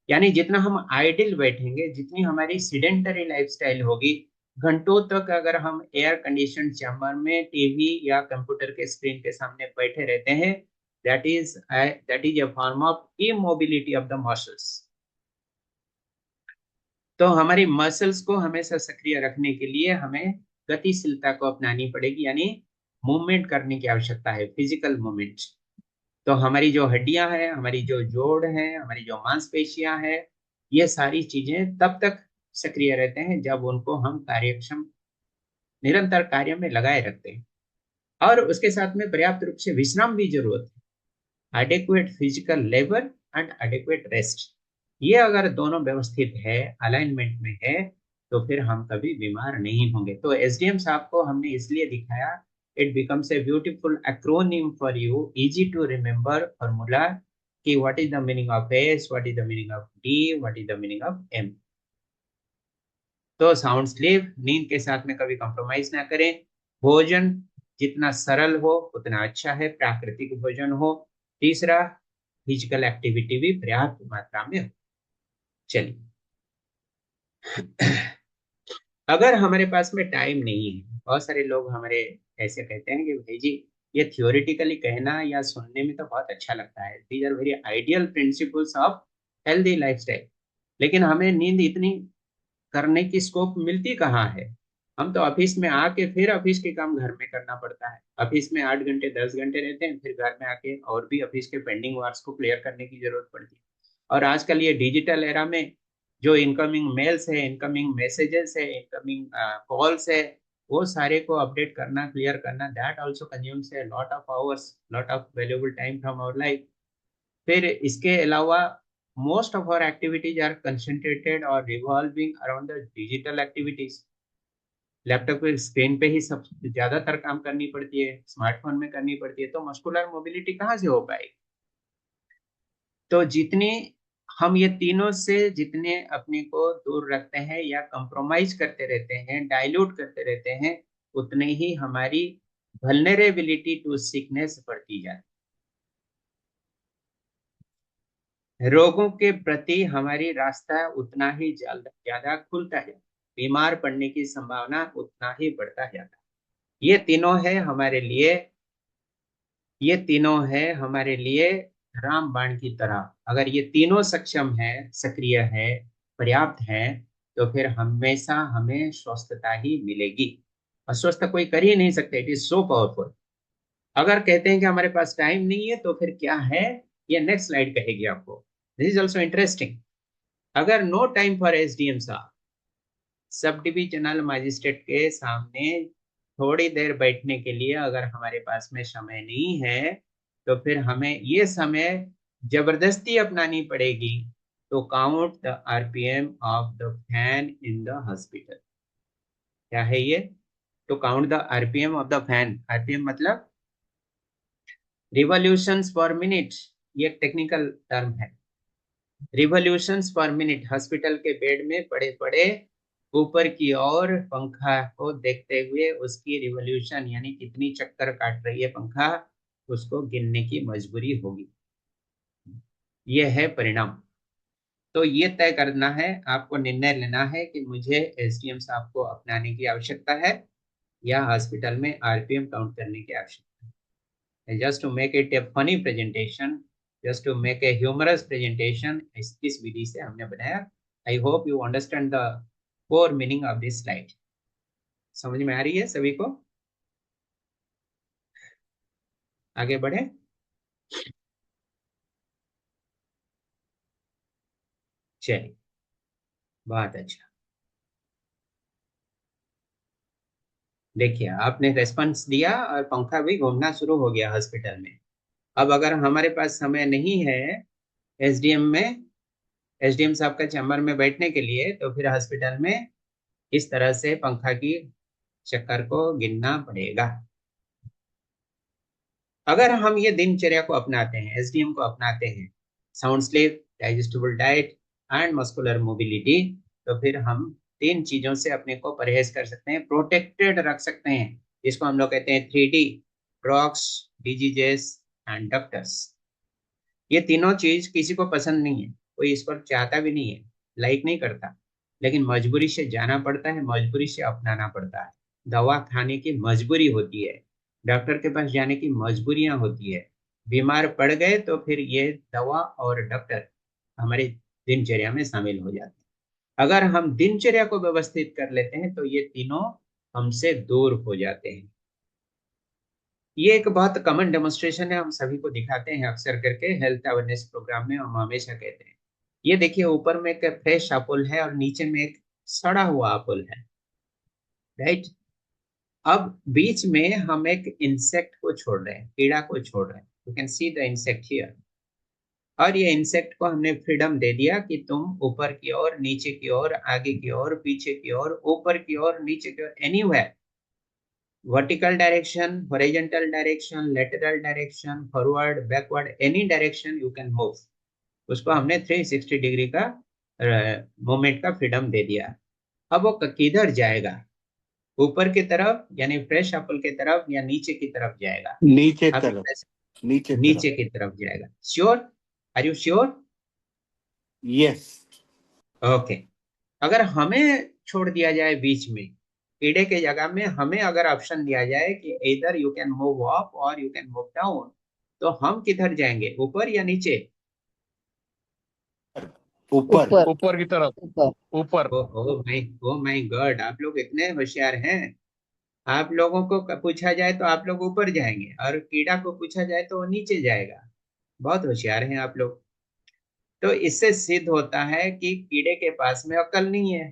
यानी जितना हम आइडिल बैठेंगे, जितनी हमारी सीडेंटरी लाइफस्टाइल होगी, घंटों तक अगर हम एयर कंडीशन चैम्बर में टीवी या कंप्यूटर के स्क्रीन के सामने बैठे रहते हैं, that is a form of immobility of the muscles। तो हमारी मसल्स को हमेशा सक्रिय रखने के लिए हमें गतिशीलता को अपनानी पड़ेगी, यानी मूवमेंट करने की आवश्यकता है, फिजिकल मूवमेंट। तो हमारी जो हड्डियां हैं, हमारी जो जोड़ है, हमारी जो मांसपेशियां हैं, ये सारी चीजें तब तक सक्रिय रहते हैं जब उनको हम कार्यक्षम निरंतर कार्य में लगाए रखते हैं, और उसके साथ में पर्याप्त रूप से विश्राम भी जरूरत है, adequate physical labour and adequate rest. ये अगर दोनों व्यवस्थित है, अलाइनमेंट में है, तो फिर हम कभी बीमार नहीं होंगे। तो एसडीएम साहब को हमने इसलिए दिखाया, it becomes a beautiful acronym for you, easy to remember formula कि what is the meaning of S, what is the meaning of D, what is the meaning of M। तो साउंड स्लीप, नींद के साथ में कभी compromise ना करें, भोजन जितना सरल हो उतना अच्छा है, प्राकृतिक भोजन हो, तीसरा फिजिकल एक्टिविटी भी पर्याप्त मात्रा में हो। चलिए, अगर हमारे पास में टाइम नहीं है, बहुत सारे लोग हमारे ऐसे कहते हैं कि भाई जी ये थियोरिटिकली कहना या सुनने में तो बहुत अच्छा लगता है, these are very ideal principles of healthy lifestyle, लेकिन हमें नींद इतनी करने की स्कोप मिलती कहाँ है? हम तो ऑफिस में आके फिर ऑफिस के काम घर में करना पड़ता है, ऑफिस में 8 घंटे 10 घंटे रहते हैं, फिर घर में आके और भी ऑफिस के पेंडिंग वर्क्स को क्लियर करने की जरूरत पड़ती है। और आजकल ये डिजिटल एरा में जो इनकमिंग मेल्स है, इनकमिंग मैसेजेस है, इनकमिंग कॉल्स है, वो सारे को अपडेट करना, क्लियर करना, that also consumes a lot of hours, lot of valuable time from our life. फिर इसके अलावा most of our activities are concentrated और revolving around the digital activities. Laptop के स्क्रीन पे ही सब ज्यादातर काम करनी पड़ती है, स्मार्टफोन में करनी पड़ती है, तो मस्कुलर मोबिलिटी कहाँ से हो पाएगी? तो जितने हम ये तीनों से जितने अपने को दूर रखते हैं या कंप्रोमाइज करते रहते हैं, डाइल्यूट करते रहते हैं, उतने ही हमारी वल्नरेबिलिटी टू सिकनेस बढ़ती जाती है। रोगों के प्रति हमारी रास्ता उतना ही ज्यादा खुलता है, बीमार पड़ने की संभावना उतना ही बढ़ता जाता है। ये तीनों है हमारे लिए रामबाण की तरह। अगर ये तीनों सक्षम है, सक्रिय है, पर्याप्त है, तो फिर हमेशा हमें स्वस्थता ही मिलेगी। अस्वस्थ कोई कर ही नहीं सकते। It is so powerful. अगर कहते हैं कि हमारे पास टाइम नहीं है, तो फिर क्या है? ये नेक्स्ट स्लाइड कहेगी आपको। This is also interesting. अगर नो टाइम फॉर एसडीएम साहब, सब डिविजनल मजिस्ट्रेट के सामने थोड़ी देर बैठने के लिए अगर हमारे पास में समय नहीं है, तो फिर हमें ये समय जबरदस्ती अपनानी पड़ेगी। तो count the RPM of the fan in the hospital. क्या है ये? तो count the RPM of the fan. RPM मतलब रिवॉल्यूशंस पर मिनट, ये टेक्निकल टर्म है। रिवॉल्यूशंस पर मिनट। हॉस्पिटल के बेड में पड़े पड़े ऊपर की ओर पंखा को देखते हुए उसकी रिवॉल्यूशन यानी कितनी चक्कर काट रही है पंखा, उसको गिनने की मजबूरी होगी। यह है परिणाम। तो ये तय करना है, आपको निर्णय लेना है कि मुझे एसडीएम साहब को अपनाने की आवश्यकता है या हॉस्पिटल में आरपीएम काउंट करने की आवश्यकता है। Just to make it a funny presentation, just to make a humorous presentation, इस विधि से हमने बनाया। I hope you understand the core meaning of this slide. समझ में आ रही है सभी को? आगे बढ़े। चलिए, बहुत अच्छा। देखिए, आपने रेस्पॉन्स दिया और पंखा भी घूमना शुरू हो गया हॉस्पिटल में। अब अगर हमारे पास समय नहीं है एसडीएम साहब का चैम्बर में बैठने के लिए, तो फिर हॉस्पिटल में इस तरह से पंखा की चक्कर को गिनना पड़ेगा। अगर हम ये दिनचर्या को अपनाते हैं, एसडीएम को अपनाते हैं, sound sleep, digestible diet and muscular mobility, तो फिर हम 3 चीजों से अपने को परहेज कर सकते हैं, प्रोटेक्टेड रख सकते हैं, जिसको हम लोग कहते हैं 3D, drugs, diseases and doctors. ये तीनों चीज किसी को पसंद नहीं है, कोई इस पर चाहता भी नहीं है, लाइक नहीं करता, लेकिन मजबूरी से जाना पड़ता है, मजबूरी से अपनाना पड़ता है। दवा खाने की मजबूरी होती है, डॉक्टर के पास जाने की मजबूरियां होती है। बीमार पड़ गए तो फिर ये दवा और डॉक्टर हमारे दिनचर्या में शामिल हो जाते हैं। अगर हम दिनचर्या को व्यवस्थित कर लेते हैं, तो ये तीनों हमसे दूर हो जाते हैं। ये एक बहुत कॉमन डेमोन्स्ट्रेशन है, हम सभी को दिखाते हैं अक्सर करके हेल्थ अवेयरनेस प्रोग्राम में। हम हमेशा कहते हैं, ये देखिए, ऊपर में एक फ्रेश एप्पल है और नीचे में एक सड़ा हुआ एप्पल है, राइट? अब बीच में हम एक इंसेक्ट को छोड़ रहे हैं, कीड़ा को छोड़ रहे हैं। You can see the insect here. और ये इंसेक्ट को हमने फ्रीडम दे दिया कि तुम ऊपर की ओर, नीचे की ओर, आगे की ओर, पीछे की ओर, ऊपर की ओर, नीचे की ओर, anywhere, vertical direction, horizontal direction, lateral direction, forward, backward, any direction you can move. उसको हमने 360 डिग्री का मूवमेंट का फ्रीडम दे दिया। अब वो किधर जाएगा? ऊपर की तरफ यानी फ्रेश एप्पल की तरफ, या नीचे की तरफ जाएगा? नीचे आप तरफ, नीचे की तरफ जाएगा। Sure? Are you sure? Yes. Okay. अगर हमें छोड़ दिया जाए बीच में, कीड़े के जगह में हमें अगर ऑप्शन दिया जाए कि इधर यू कैन मूव अप और यू कैन मूव डाउन, तो हम किधर जाएंगे, ऊपर या नीचे? ऊपर। ऊपर की तरफ, ऊपर। ओ माय गॉड, आप लोग इतने होशियार हैं। आप लोगों को पूछा जाए तो आप लोग ऊपर जाएंगे, और कीड़ा को पूछा जाए तो वो नीचे जाएगा। बहुत होशियार हैं आप लोग। तो इससे सिद्ध होता है कि कीड़े के पास में अक्ल नहीं है,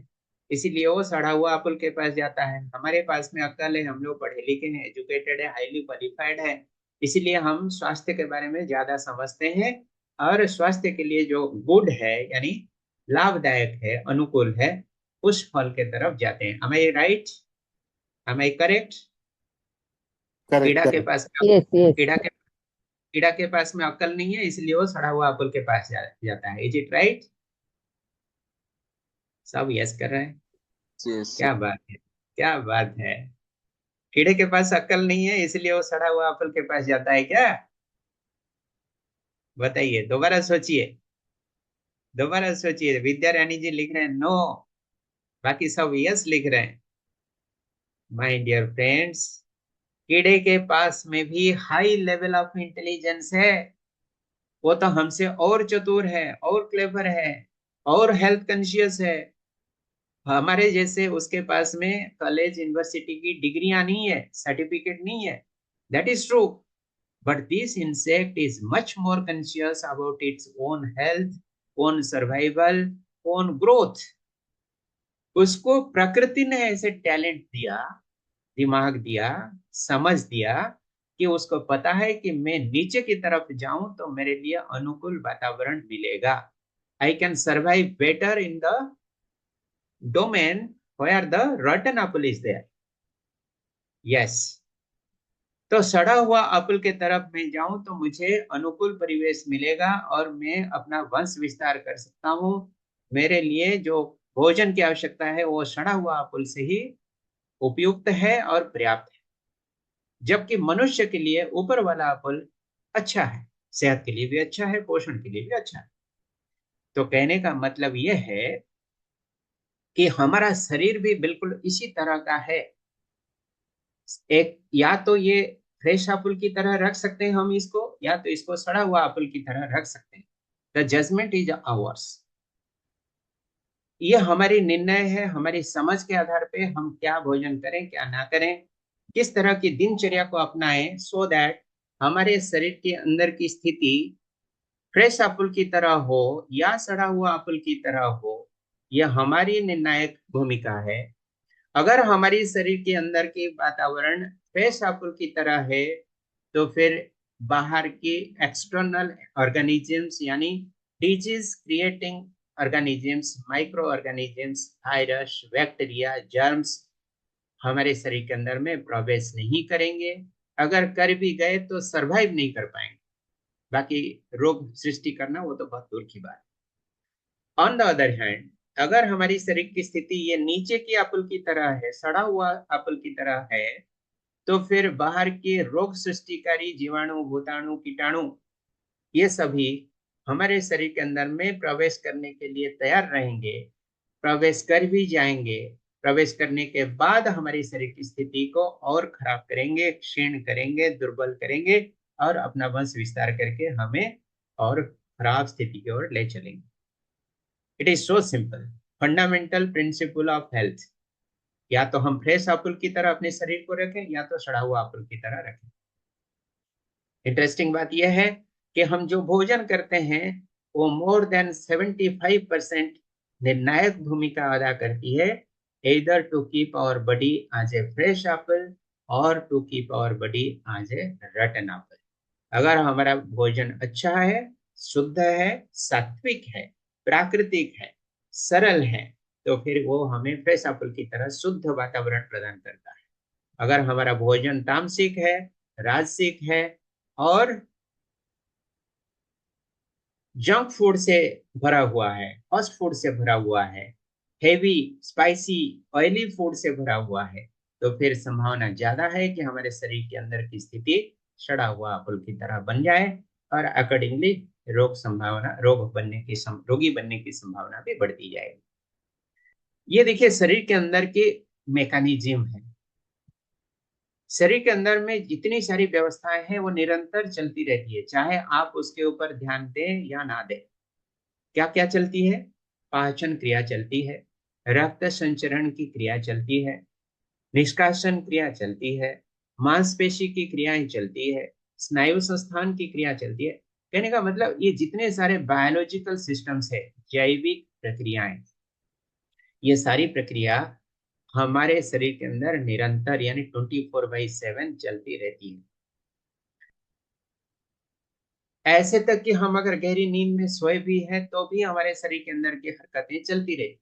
इसीलिए वो सड़ा हुआ एप्पल के पास जाता है। हमारे पास में अक्ल है, हम लोग पढ़े लिखे हैं, एजुकेटेड है, हाईली क्वालिफाइड है, इसीलिए हम स्वास्थ्य के बारे में ज्यादा समझते हैं और स्वास्थ्य के लिए जो गुड है यानी लाभदायक है, अनुकूल है, उस फल के तरफ जाते हैं। am I right? am I correct? Correct, कीड़ा के correct. पास Yes, yes. कीड़ा के पास में अक्ल नहीं है, इसलिए वो सड़ा हुआ एप्पल के पास जाता है। Is it right? सब यस कर रहे हैं। Yes, क्या बात है, क्या बात है। कीड़े के पास अक्ल नहीं है, इसलिए वो सड़ा हुआ एप्पल के पास जाता है क्या? बताइए, दोबारा सोचिए, दोबारा सोचिए। विद्या रानी जी लिख रहे हैं नो, बाकी सब यस लिख रहे हैं। माय डियर फ्रेंड्स, कीड़े के पास में भी हाई लेवल ऑफ इंटेलिजेंस है। वो तो हमसे और चतुर है, और क्लेवर है, और हेल्थ कॉन्शियस है। हमारे जैसे उसके पास में कॉलेज यूनिवर्सिटी की डिग्रियां नहीं है, सर्टिफिकेट नहीं है, that is true, but this insect is much more conscious about its own health, own survival, own growth. उसको प्रकृति ने ऐसे टैलेंट दिया, दिमाग दिया, समझ दिया कि उसको पता है कि मैं नीचे की तरफ जाऊं तो मेरे लिए अनुकूल वातावरण मिलेगा। I can survive better in the domain where the rotten apple is there. Yes, तो सड़ा हुआ एप्पल के तरफ मैं जाऊं तो मुझे अनुकूल परिवेश मिलेगा और मैं अपना वंश विस्तार कर सकता हूं। मेरे लिए जो भोजन की आवश्यकता है वो सड़ा हुआ एप्पल से ही उपयुक्त है और पर्याप्त है। जबकि मनुष्य के लिए ऊपर वाला एप्पल अच्छा है, सेहत के लिए भी अच्छा है, पोषण के लिए भी अच्छा है। तो कहने का मतलब यह है कि हमारा शरीर भी बिल्कुल इसी तरह का है। एक या तो ये फ्रेश एप्पल की तरह रख सकते हैं हम इसको, या तो इसको सड़ा हुआ एप्पल की तरह रख सकते हैं। The judgment is ours. ये हमारी निर्णय है, हमारी समझ के आधार पे हम क्या भोजन करें, क्या ना करें, किस तरह की दिनचर्या को अपनाएं, सो दैट हमारे शरीर के अंदर की स्थिति फ्रेश एप्पल की तरह हो या सड़ा हुआ एप्पल की तरह हो। यह हमारी निर्णायक भूमिका है। अगर हमारी शरीर के अंदर की वातावरण फ्रेश एप्पल की तरह है तो फिर बाहर की एक्सटर्नल ऑर्गेनिजम्स यानी disease creating organisms, micro organisms, virus, bacteria, germs हमारे शरीर के अंदर में प्रवेश नहीं करेंगे। अगर कर भी गए तो सरवाइव नहीं कर पाएंगे। बाकी रोग सृष्टि करना वो तो बहुत दूर की बात है। ऑन द अदर हैंड, अगर हमारी शरीर की स्थिति ये नीचे की एप्पल की तरह है, सड़ा हुआ एप्पल की तरह है, तो फिर बाहर के रोग सृष्टिकारी जीवाणु, भूताणु, कीटाणु ये सभी हमारे शरीर के अंदर में प्रवेश करने के लिए तैयार रहेंगे, प्रवेश कर भी जाएंगे। प्रवेश करने के बाद हमारी शरीर की स्थिति को और खराब करेंगे, क्षीण करेंगे, दुर्बल करेंगे और अपना वंश विस्तार करके हमें और खराब स्थिति की ओर ले चलेंगे। It is so simple, fundamental principle of health. या तो हम फ्रेश एप्पल की तरह अपने शरीर को रखें या तो सड़ा हुआ एप्पल की तरह रखें। इंटरेस्टिंग बात यह है कि हम जो भोजन करते हैं वो मोर देन 75% निर्णायक भूमिका अदा करती है, either to keep our body as a fresh apple or to keep our body as a rotten apple। अगर हमारा भोजन अच्छा है, शुद्ध है, सात्विक है, प्राकृतिक है, सरल है, तो फिर वो हमें फ्रेश एप्पल की तरह शुद्ध वातावरण प्रदान करता है। अगर हमारा भोजन तामसिक है, राजसिक है और जंक फूड से भरा हुआ है, फास्ट फूड से भरा हुआ है, हेवी स्पाइसी ऑयली फूड से भरा हुआ है, तो फिर संभावना ज्यादा है कि हमारे शरीर के अंदर की स्थिति सड़ा हुआ एप्पल की तरह बन जाए और अकॉर्डिंगली रोगी बनने की संभावना भी बढ़ती जाएगी। ये देखिए शरीर के अंदर के मैकेनिज्म है। शरीर के अंदर में जितनी सारी व्यवस्थाएं हैं वो निरंतर चलती रहती है, चाहे आप उसके ऊपर ध्यान दें या ना दें। क्या क्या चलती है? पाचन क्रिया चलती है, रक्त संचरण की क्रिया चलती है, निष्कासन क्रिया चलती है, मांसपेशी की क्रियाएं चलती है, स्नायु संस्थान की क्रिया चलती है। कहने का मतलब ये जितने सारे बायोलॉजिकल सिस्टम्स है, जैविक प्रक्रियाएं, ये सारी प्रक्रिया हमारे शरीर के अंदर निरंतर यानी 24/7 चलती रहती है। ऐसे तक कि हम अगर गहरी नींद में सोए भी हैं तो भी हमारे शरीर के अंदर की हरकतें चलती रहती।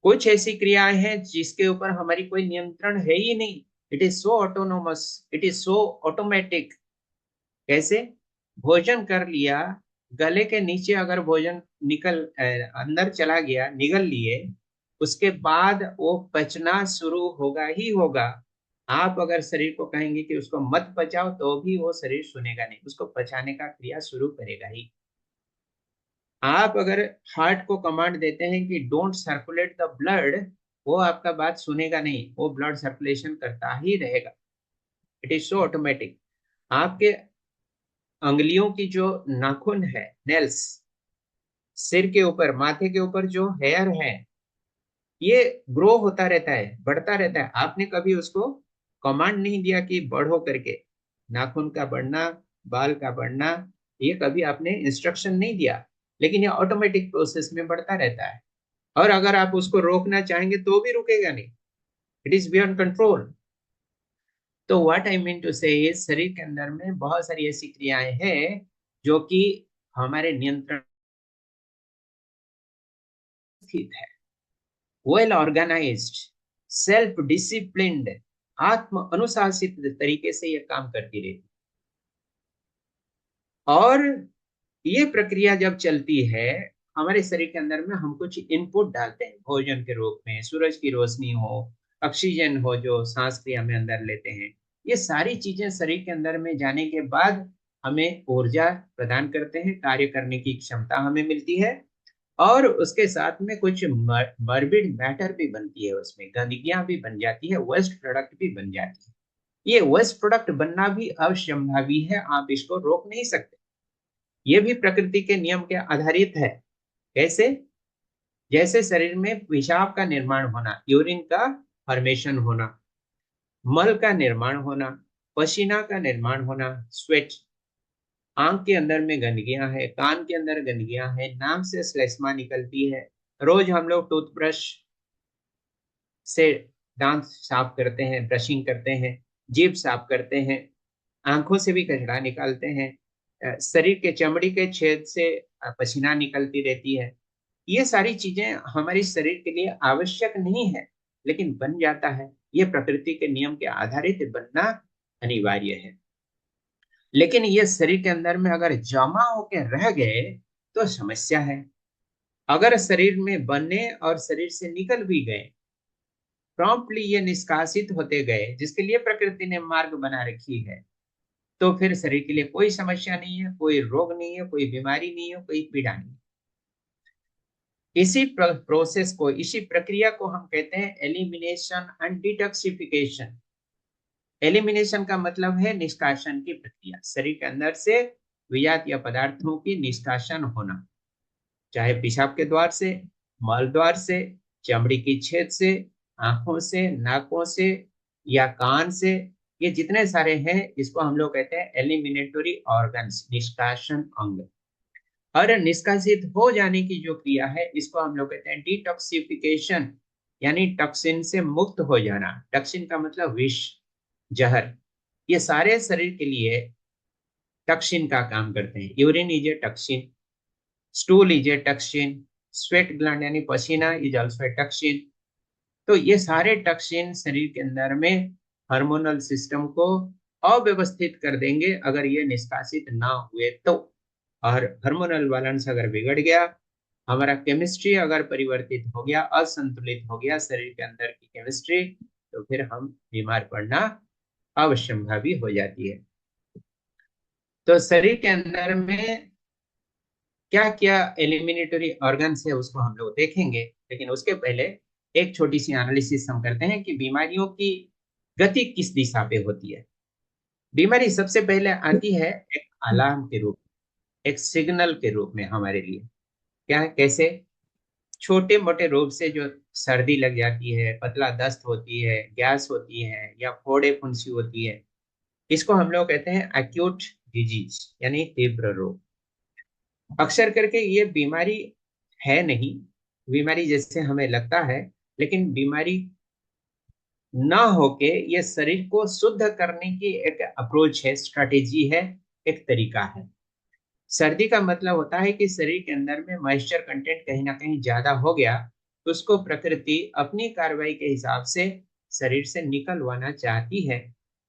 कुछ ऐसी क्रियाएं हैं जिसके ऊपर हमारी कोई नियंत्रण है ही नहीं। It is so autonomous, it is so automatic. कैसे? भोजन कर लिया, गले के नीचे अगर भोजन अंदर चला गया, निगल लिए, उसके बाद वो पचना शुरू होगा ही होगा। आप अगर शरीर को कहेंगे कि उसको मत पचाओ तो भी वो शरीर सुनेगा नहीं, उसको पचाने का क्रिया शुरू करेगा ही। आप अगर हार्ट को कमांड देते हैं कि डोंट सर्कुलेट द ब्लड, वो आपका बात सुनेगा नहीं, वो ब्लड सर्कुलेशन करता ही रहेगा। It is so automatic. आपके अंगुलियों की जो नाखून है, नेल्स, सिर के ऊपर, माथे के ऊपर जो हेयर है, ये ग्रो होता रहता है, बढ़ता रहता है। आपने कभी उसको कमांड नहीं दिया कि बढ़ो करके। नाखून का बढ़ना, बाल का बढ़ना, ये कभी आपने इंस्ट्रक्शन नहीं दिया, लेकिन ये ऑटोमेटिक प्रोसेस में बढ़ता रहता है। और अगर आप उसको रोकना चाहेंगे तो भी रुकेगा नहीं। It is beyond control. तो व्हाट आई मीन टू से, शरीर के अंदर में बहुत सारी ऐसी क्रियाएं हैं जो कि हमारे नियंत्रण स्थित है। वेल ऑर्गेनाइज्ड, सेल्फ डिसिप्लिन्ड, आत्म अनुशासित तरीके से ये काम करती रहती। और ये प्रक्रिया जब चलती है हमारे शरीर के अंदर में, हम कुछ इनपुट डालते हैं भोजन के रूप में, सूरज की रोशनी हो, ऑक्सीजन हो जो सांस क्रिया में अंदर लेते हैं, ये सारी चीजें शरीर के अंदर में जाने के बाद हमें ऊर्जा प्रदान करते हैं, कार्य करने की क्षमता हमें मिलती है। और उसके साथ में कुछ मॉर्बिड मैटर भी बनती है, उसमें गंदगियां भी बन जाती है, वेस्ट प्रोडक्ट भी बन जाती है। ये वेस्ट प्रोडक्ट बनना भी अवश्यंभावी है, आप इसको रोक नहीं सकते। ये भी प्रकृति के नियम के आधारित है। कैसे? जैसे शरीर में पेशाब का निर्माण होना, यूरिन का फॉर्मेशन होना, मल का निर्माण होना, पसीना का निर्माण होना, स्वेट, आंख के अंदर में गंदगियां है, कान के अंदर गंदगियां है, नाक से श्लेष्मा निकलती है, रोज हम लोग टूथब्रश से दांत साफ करते हैं, ब्रशिंग करते हैं, जीभ साफ करते हैं, आंखों से भी कचरा निकालते हैं, शरीर के चमड़ी के छेद से पसीना निकलती रहती है। ये सारी चीजें हमारे शरीर के लिए आवश्यक नहीं है, लेकिन बन जाता है। ये प्रकृति के नियम के आधारित बनना अनिवार्य है। लेकिन ये शरीर के अंदर में अगर जमा होकर रह गए तो समस्या है। अगर शरीर में बने और शरीर से निकल भी गए, प्रॉम्प्टली ये निष्कासित होते गए, जिसके लिए प्रकृति ने मार्ग बना रखी है, तो फिर शरीर के लिए कोई समस्या नहीं है, कोई रोग नहीं है, कोई बीमारी नहीं है, कोई पीड़ा नहीं। इसी प्रोसेस को, इसी प्रक्रिया को हम कहते हैं एलिमिनेशन एंड डिटॉक्सिफिकेशन। एलिमिनेशन का मतलब है निष्कासन की प्रक्रिया, शरीर के अंदर से विजातीय पदार्थों की निष्कासन होना, चाहे पेशाब के द्वार से, मल द्वार से, चमड़ी की छेद से, आंखों से, नाकों से या कान से। ये जितने सारे हैं इसको हम लोग कहते हैं एलिमिनेटरी ऑर्गन्स, निष्कासन अंग। और निष्कासित हो जाने की जो क्रिया है इसको हम लोग कहते हैं डिटॉक्सिफिकेशन, यानी टॉक्सिन से मुक्त हो जाना। टॉक्सिन का मतलब विष, जहर। ये सारे शरीर के लिए टॉक्सिन का काम करते हैं। Urine is a toxin, stool is a toxin, sweat gland यानी पसीना इज आल्सो ए टॉक्सिन। तो ये सारे टॉक्सिन शरीर के अंदर में हार्मोनल सिस्टम को अव्यवस्थित कर देंगे अगर ये निष्कासित ना हुए तो। और हार्मोनल बैलेंस अगर बिगड़ गया, हमारा केमिस्ट्री अगर परिवर्तित हो गया, असंतुलित हो गया शरीर के अंदर की केमिस्ट्री, तो फिर हम बीमार पड़ना अवश्यंभावी हो जाती है। तो शरीर के अंदर में क्या क्या एलिमिनेटरी ऑर्गन्स है उसको हम लोग देखेंगे, लेकिन उसके पहले एक छोटी सी एनालिसिस हम करते हैं कि बीमारियों की गति किस दिशा पे होती है। बीमारी सबसे पहले आती है एक अलार्म के रूप में, एक सिग्नल के रूप में हमारे लिए। क्या है? कैसे? छोटे मोटे रोग से जो सर्दी लग जाती है, पतला दस्त होती है, गैस होती है या फोड़े फुंसी होती है, इसको हम लोग कहते हैं एक्यूट डिजीज यानी तीव्र रोग। अक्सर करके ये बीमारी है नहीं, बीमारी जैसे हमें लगता है, लेकिन बीमारी ना होके ये शरीर को शुद्ध करने की एक अप्रोच है, स्ट्रैटेजी है, एक तरीका है। सर्दी का मतलब होता है कि शरीर के अंदर में मॉइस्चर कंटेंट कहीं ना कहीं ज्यादा हो गया, तो उसको प्रकृति अपनी कार्रवाई के हिसाब से शरीर से निकलवाना चाहती है।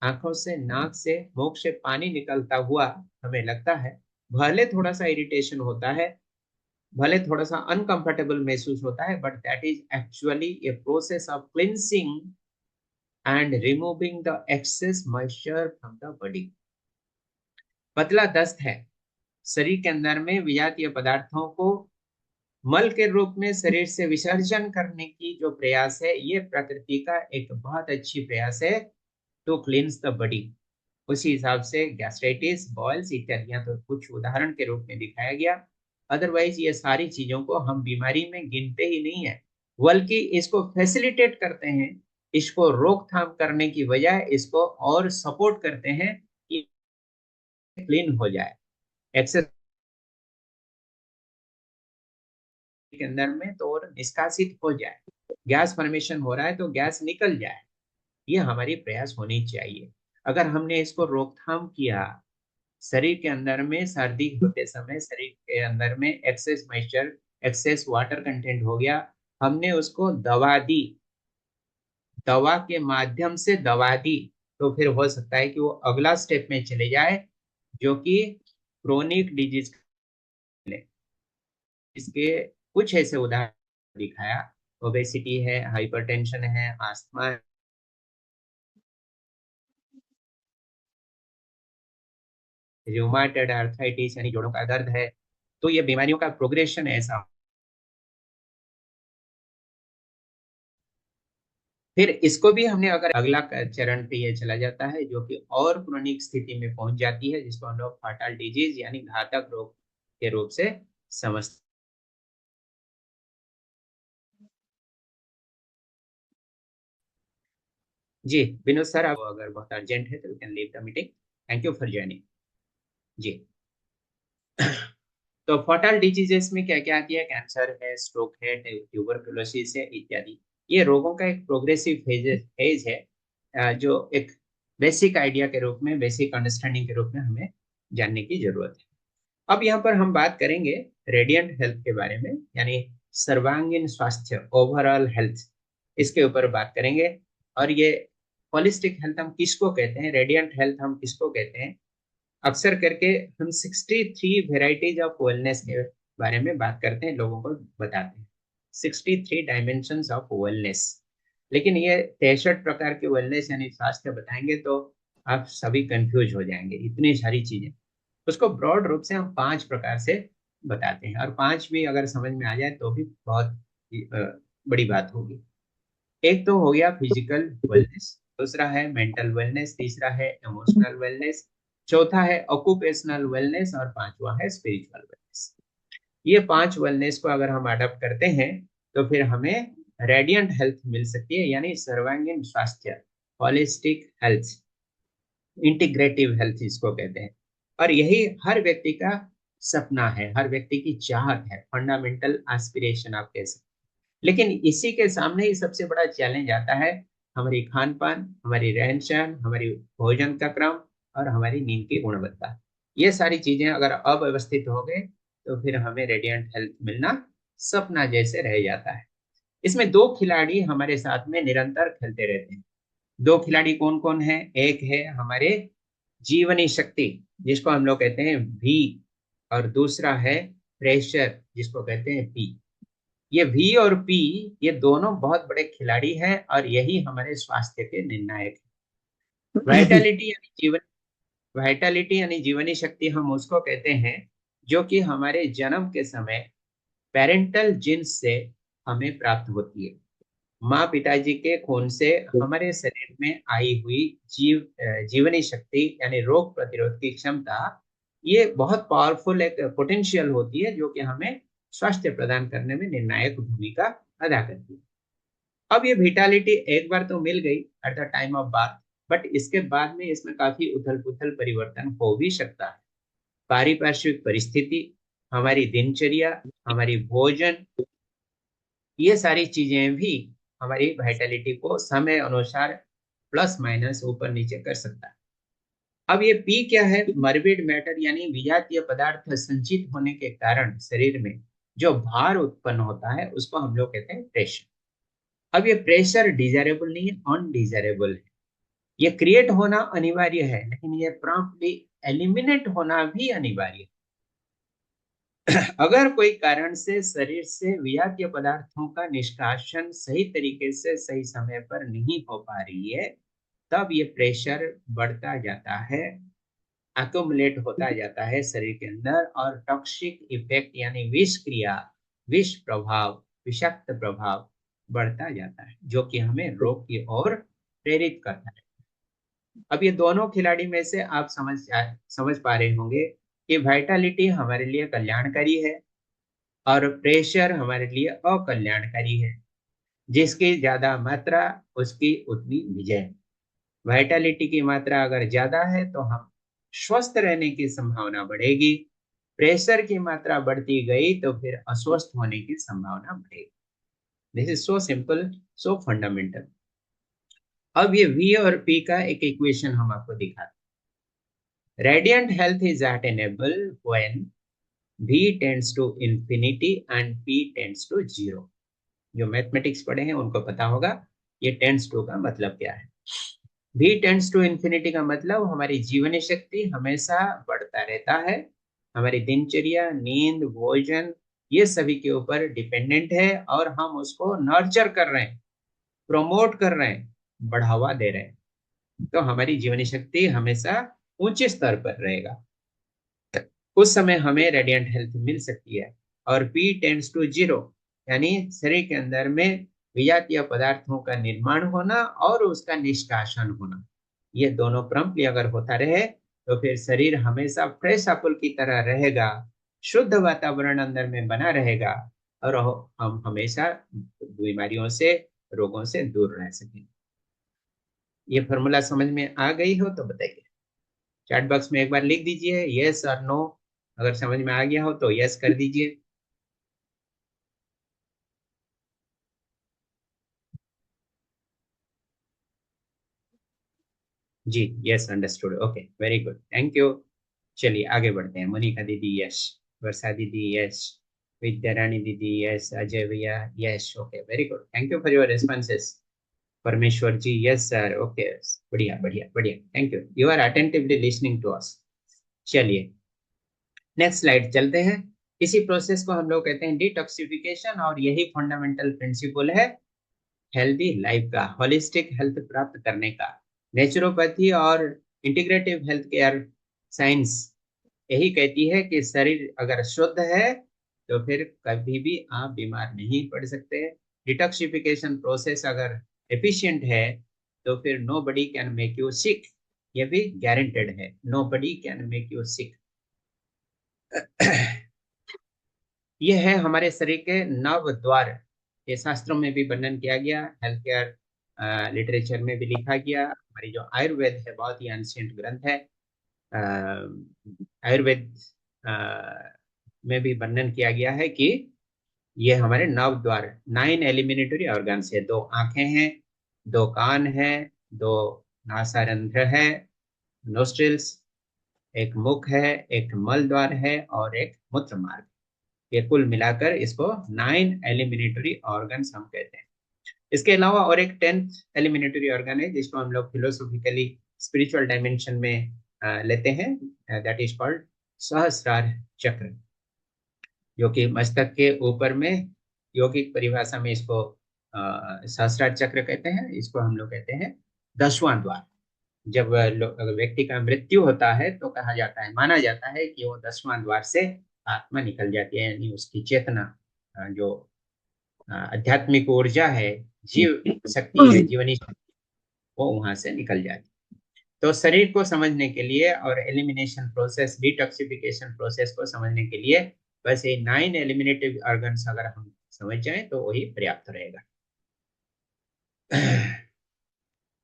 आंखों से, नाक से, मुख से पानी निकलता हुआ हमें लगता है, भले थोड़ा सा इरिटेशन होता है, भले थोड़ा सा अनकंफर्टेबल महसूस होता है, but that is actually a process of cleansing and removing the excess moisture from the body. पतला दस्त है, शरीर के अंदर में विजातीय पदार्थों को मल के रूप में शरीर से विसर्जन करने की जो प्रयास है, ये प्रकृति का एक बहुत अच्छी प्रयास है टू क्लींस द बॉडी। उसी हिसाब से गैस्ट्राइटिस, बॉयल्स इत्यादि तो कुछ उदाहरण के रूप में दिखाया गया। अदरवाइज ये सारी चीजों को हम बीमारी में गिनते ही नहीं है, बल्कि इसको फैसिलिटेट करते हैं, इसको रोकथाम करने की बजाय इसको और सपोर्ट करते हैं कि क्लीन हो जाए, एक्सेस के अंदर में तो और निष्कासित हो जाए, गैस फॉर्मेशन हो रहा है तो गैस निकल जाए, ये हमारी प्रयास होनी चाहिए। अगर हमने इसको रोकथाम किया, शरीर के अंदर में सर्दी होते समय शरीर के अंदर में excess moisture, excess water content हो गया, हमने उसको दवा दी, दवा के माध्यम से दवा दी, तो फिर हो सकता है कि वो अगला स्टेप में चले जाए, जो कि क्रोनिक डिजीज। इसके कुछ ऐसे उदाहरण दिखाया, ओबेसिटी है, हाइपरटेंशन है, आस्थमा है, रूमेटॉइड आर्थराइटिस यानी जोड़ों का दर्द है। तो ये बीमारियों का प्रोग्रेशन ऐसा, फिर इसको भी हमने अगर अगला चरण पे ये चला जाता है, जो कि और क्रोनिक स्थिति में पहुंच जाती है, जिसको हम लोग फाटल डिजीज यानी घातक रोग के रूप से समझते। जी विनोद सर, आप अगर बहुत अर्जेंट है तो you can leave the meeting. Thank you for joining. जी तो फाटल डिजीजेस में क्या क्या आती है? कैंसर है, स्ट्रोक है, ट्यूबरकुलोसिस है इत्यादि। ये रोगों का एक प्रोग्रेसिव फेज है, जो एक बेसिक आइडिया के रूप में, बेसिक अंडरस्टैंडिंग के रूप में हमें जानने की जरूरत है। अब यहाँ पर हम बात करेंगे रेडियंट हेल्थ के बारे में, यानी सर्वांगीण स्वास्थ्य, ओवरऑल हेल्थ, इसके ऊपर बात करेंगे। और ये होलिस्टिक हेल्थ हम किसको कहते हैं, रेडियंट हेल्थ हम किसको कहते हैं, अक्सर करके हम 63 वेराइटीज ऑफ वेलनेस के बारे में बात करते हैं, लोगों को बताते हैं 63 डायमेंशंस ऑफ वेलनेस। लेकिन ये 63 प्रकार के वेलनेस यानी स्वास्थ्य बताएंगे तो आप सभी कंफ्यूज हो जाएंगे, इतनी सारी चीजें। उसको ब्रॉड रूप से हम 5 प्रकार से बताते हैं, और 5 भी अगर समझ में आ जाए तो भी बहुत बड़ी बात होगी। एक तो हो गया फिजिकल वेलनेस, दूसरा है मेंटल वेलनेस, तीसरा है इमोशनल वेलनेस, चौथा है ऑक्यूपेशनल वेलनेस, और पांचवा है स्पिरिचुअल वेलनेस। ये 5 वेलनेस को अगर हम अडॉप्ट करते हैं तो फिर हमें रेडियंट हेल्थ मिल सकती है, यानी सर्वांगीण स्वास्थ्य, होलिस्टिक हेल्थ, इंटीग्रेटिव हेल्थ इसको कहते हैं। और यही हर व्यक्ति का सपना है, हर व्यक्ति की चाहत है, फंडामेंटल एस्पिरेशन आप कह सकते हैं। लेकिन इसी के सामने ही सबसे बड़ा चैलेंज आता है, हमारी खान पान, हमारी रहन सहन, हमारी भोजन का क्रम और हमारी नींद की गुणवत्ता। ये सारी चीजें अगर अव्यवस्थित हो गए तो फिर हमें रेडियंट हेल्थ मिलना सपना जैसे रह जाता है। इसमें 2 खिलाड़ी हमारे साथ में निरंतर खेलते रहते हैं। 2 खिलाड़ी कौन कौन है? एक है हमारे जीवनी शक्ति, जिसको हम लोग कहते हैं भी, और दूसरा है प्रेशर, जिसको कहते हैं पी। ये वी और पी, ये दोनों बहुत बड़े खिलाड़ी हैं, और यही हमारे स्वास्थ्य के निर्णायक है। वाइटलिटी यानी जीवनी शक्ति हम उसको कहते हैं जो कि हमारे जन्म के समय पेरेंटल जीन्स से हमें प्राप्त होती है। माँ पिताजी के खून से हमारे शरीर में आई हुई जीवनी शक्ति यानी रोग प्रतिरोध की क्षमता, ये बहुत पावरफुल एक पोटेंशियल होती है, जो कि हमें स्वास्थ्य प्रदान करने में निर्णायक भूमिका अदा करती है। अब ये विटालिटी एक बार तो मिल गई at the time of birth, but इसके बाद में इसमें काफी उथल पुथल परिवर्तन हो भी सकता है। पारिपार्श्विक परिस्थिति, हमारी दिनचर्या, हमारी भोजन, ये सारी चीजें भी हमारी वाइटलिटी को समय अनुसार प्लस माइनस ऊपर नीचे कर सकता है। अब ये पी क्या है? मॉर्बिड मैटर यानी विजातीय पदार्थ संचित होने के कारण शरीर में जो भार उत्पन्न होता है उसको हम लोग कहते हैं प्रेशर। अब ये प्रेशर डिजायरेबल नहीं है, अनडिजायरेबल है। ये क्रिएट होना अनिवार्य है, लेकिन ये प्रॉम्प्टली एलिमिनेट होना भी अनिवार्य है। अगर कोई कारण से शरीर से विजातीय पदार्थों का निष्कासन सही तरीके से सही समय पर नहीं हो पा रही है, तब ये प्रेशर बढ़ता जाता है, अक्यूमुलेट होता जाता है शरीर के अंदर, और टॉक्सिक इफेक्ट यानी विष क्रिया, विष प्रभाव, विषाक्त प्रभाव बढ़ता जाता है, जो कि हमें रोग की ओर प्रेरित करता है। अब ये दोनों खिलाड़ी में से आप समझ पा रहे होंगे कि वाइटलिटी हमारे लिए कल्याणकारी है और प्रेशर हमारे लिए अकल्याणकारी है। जिसकी ज्यादा मात्रा उसकी उतनी विजय। वाइटलिटी की मात्रा अगर ज्यादा है तो हम स्वस्थ रहने की संभावना बढ़ेगी, प्रेशर की मात्रा बढ़ती गई तो फिर अस्वस्थ होने की संभावना बढ़ेगी। This is so simple, so fundamental. अब ये V और P का एक इक्वेशन हम आपको दिखाते हैं। Radiant health is attainable when V tends to infinity and P tends to 0। जो मैथमेटिक्स पढ़े हैं उनको पता होगा ये टेंड्स टू का मतलब क्या है। V टेंड्स टू इंफिनिटी का मतलब हमारी जीवनी शक्ति हमेशा बढ़ता रहता है, हमारी दिनचर्या, नींद, भोजन, ये सभी के ऊपर डिपेंडेंट है, और हम उसको नर्चर कर रहे हैं, प्रमोट कर रहे हैं, बढ़ावा दे रहे हैं, तो हमारी जीवनी शक्ति हमेशा ऊंचे स्तर पर रहेगा। उस समय हमें रेडियंट हेल्थ मिल सकती है। और P टेंड्स टू 0 यानी शरीर के अंदर में विजातीय पदार्थों का निर्माण होना और उसका निष्कासन होना, ये दोनों प्रॉम्प्टली अगर होता रहे तो फिर शरीर हमेशा फ्रेश एप्पल की तरह रहेगा, शुद्ध वातावरण अंदर में बना रहेगा, और हम हमेशा बीमारियों से, रोगों से दूर रह सकेंगे। ये फॉर्मूला समझ में आ गई हो तो बताइए, चैट बॉक्स में एक बार लिख दीजिए यस और नो। अगर समझ में आ गया हो तो यस कर दीजिए। जी yes, understood, okay, very good, thank you. चलिए आगे बढ़ते हैं। मोनिका दीदी यस, वर्षा दीदी यस, विद्या रानी दीदी यस, अजय भैया yes, okay, very good, thank you for your responses. Parmeshwar ji yes sir, okay, बढ़िया बढ़िया बढ़िया, thank you, you are attentively listening to us. चलिए नेक्स्ट स्लाइड चलते हैं। इसी प्रोसेस को हम लोग कहते हैं डिटॉक्सिफिकेशन, और यही फंडामेंटल प्रिंसिपल है हेल्दी लाइफ का, होलिस्टिक हेल्थ प्राप्त करने का। नेचुरोपैथी और इंटीग्रेटिव हेल्थ केयर साइंस यही कहती है कि शरीर अगर शुद्ध है तो फिर कभी भी आप बीमार नहीं पड़ सकते। डिटॉक्सिफिकेशन प्रोसेस अगर एफिशिएंट है तो फिर nobody can make you sick, ये भी गारंटेड है, nobody can make you sick. ये है हमारे शरीर के नव द्वार, ये शास्त्रों में भी वर्णन किया गया, हेल्थ केयर लिटरेचर में भी लिखा गया। हमारी जो आयुर्वेद है बहुत ही एंशिएंट ग्रंथ है, आयुर्वेद में भी वर्णन किया गया है कि ये हमारे नव द्वार, 9 एलिमिनेटरी ऑर्गन्स है। 2 आंखें हैं, 2 कान है, 2 नासारंध्र है, नोस्ट्रिल्स, एक मुख है, एक मल द्वार है और एक मूत्र मार्ग। ये कुल मिलाकर इसको 9 एलिमिनेटरी ऑर्गन्स हम कहते हैं। इसके अलावा और एक 10th एलिमिनेटरी ऑर्गन है जिसको हम लोग फिलोसॉफिकली स्पिरिचुअल डायमेंशन में लेते हैं, दैट इज कॉल्ड सहस्रार चक्र, जो कि मस्तक के ऊपर में, योगिक परिभाषा में इसको सहस्रार चक्र कहते हैं। इसको हम लोग कहते हैं 10वां द्वार। जब व्यक्ति का मृत्यु होता है तो कहा जाता है, माना जाता है कि वो 10वां द्वार से आत्मा निकल जाती है, यानी उसकी चेतना, जो आध्यात्मिक ऊर्जा है, जीव शक्ति है, जीवनी शक्ति, वो वहां से निकल जाती है। तो शरीर को समझने के लिए और एलिमिनेशन प्रोसेस, डिटॉक्सिफिकेशन प्रोसेस को समझने के लिए बस ये 9 एलिमिनेटिव ऑर्गन्स अगर हम समझ जाएं तो वही पर्याप्त रहेगा।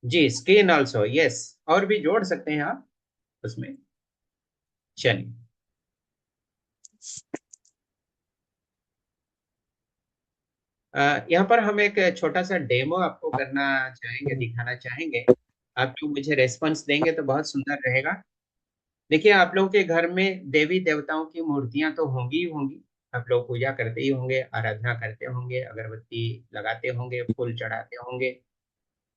जी स्किन ऑल्सो यस, और भी जोड़ सकते हैं आप उसमें। चलिए यहाँ पर हम एक छोटा सा डेमो आपको करना चाहेंगे, दिखाना चाहेंगे। आप लोग मुझे रेस्पॉन्स देंगे तो बहुत सुंदर रहेगा। देखिए, आप लोगों के घर में देवी देवताओं की मूर्तियां तो होंगी ही होंगी। आप लोग पूजा करते ही होंगे, आराधना करते होंगे, अगरबत्ती लगाते होंगे, फूल चढ़ाते होंगे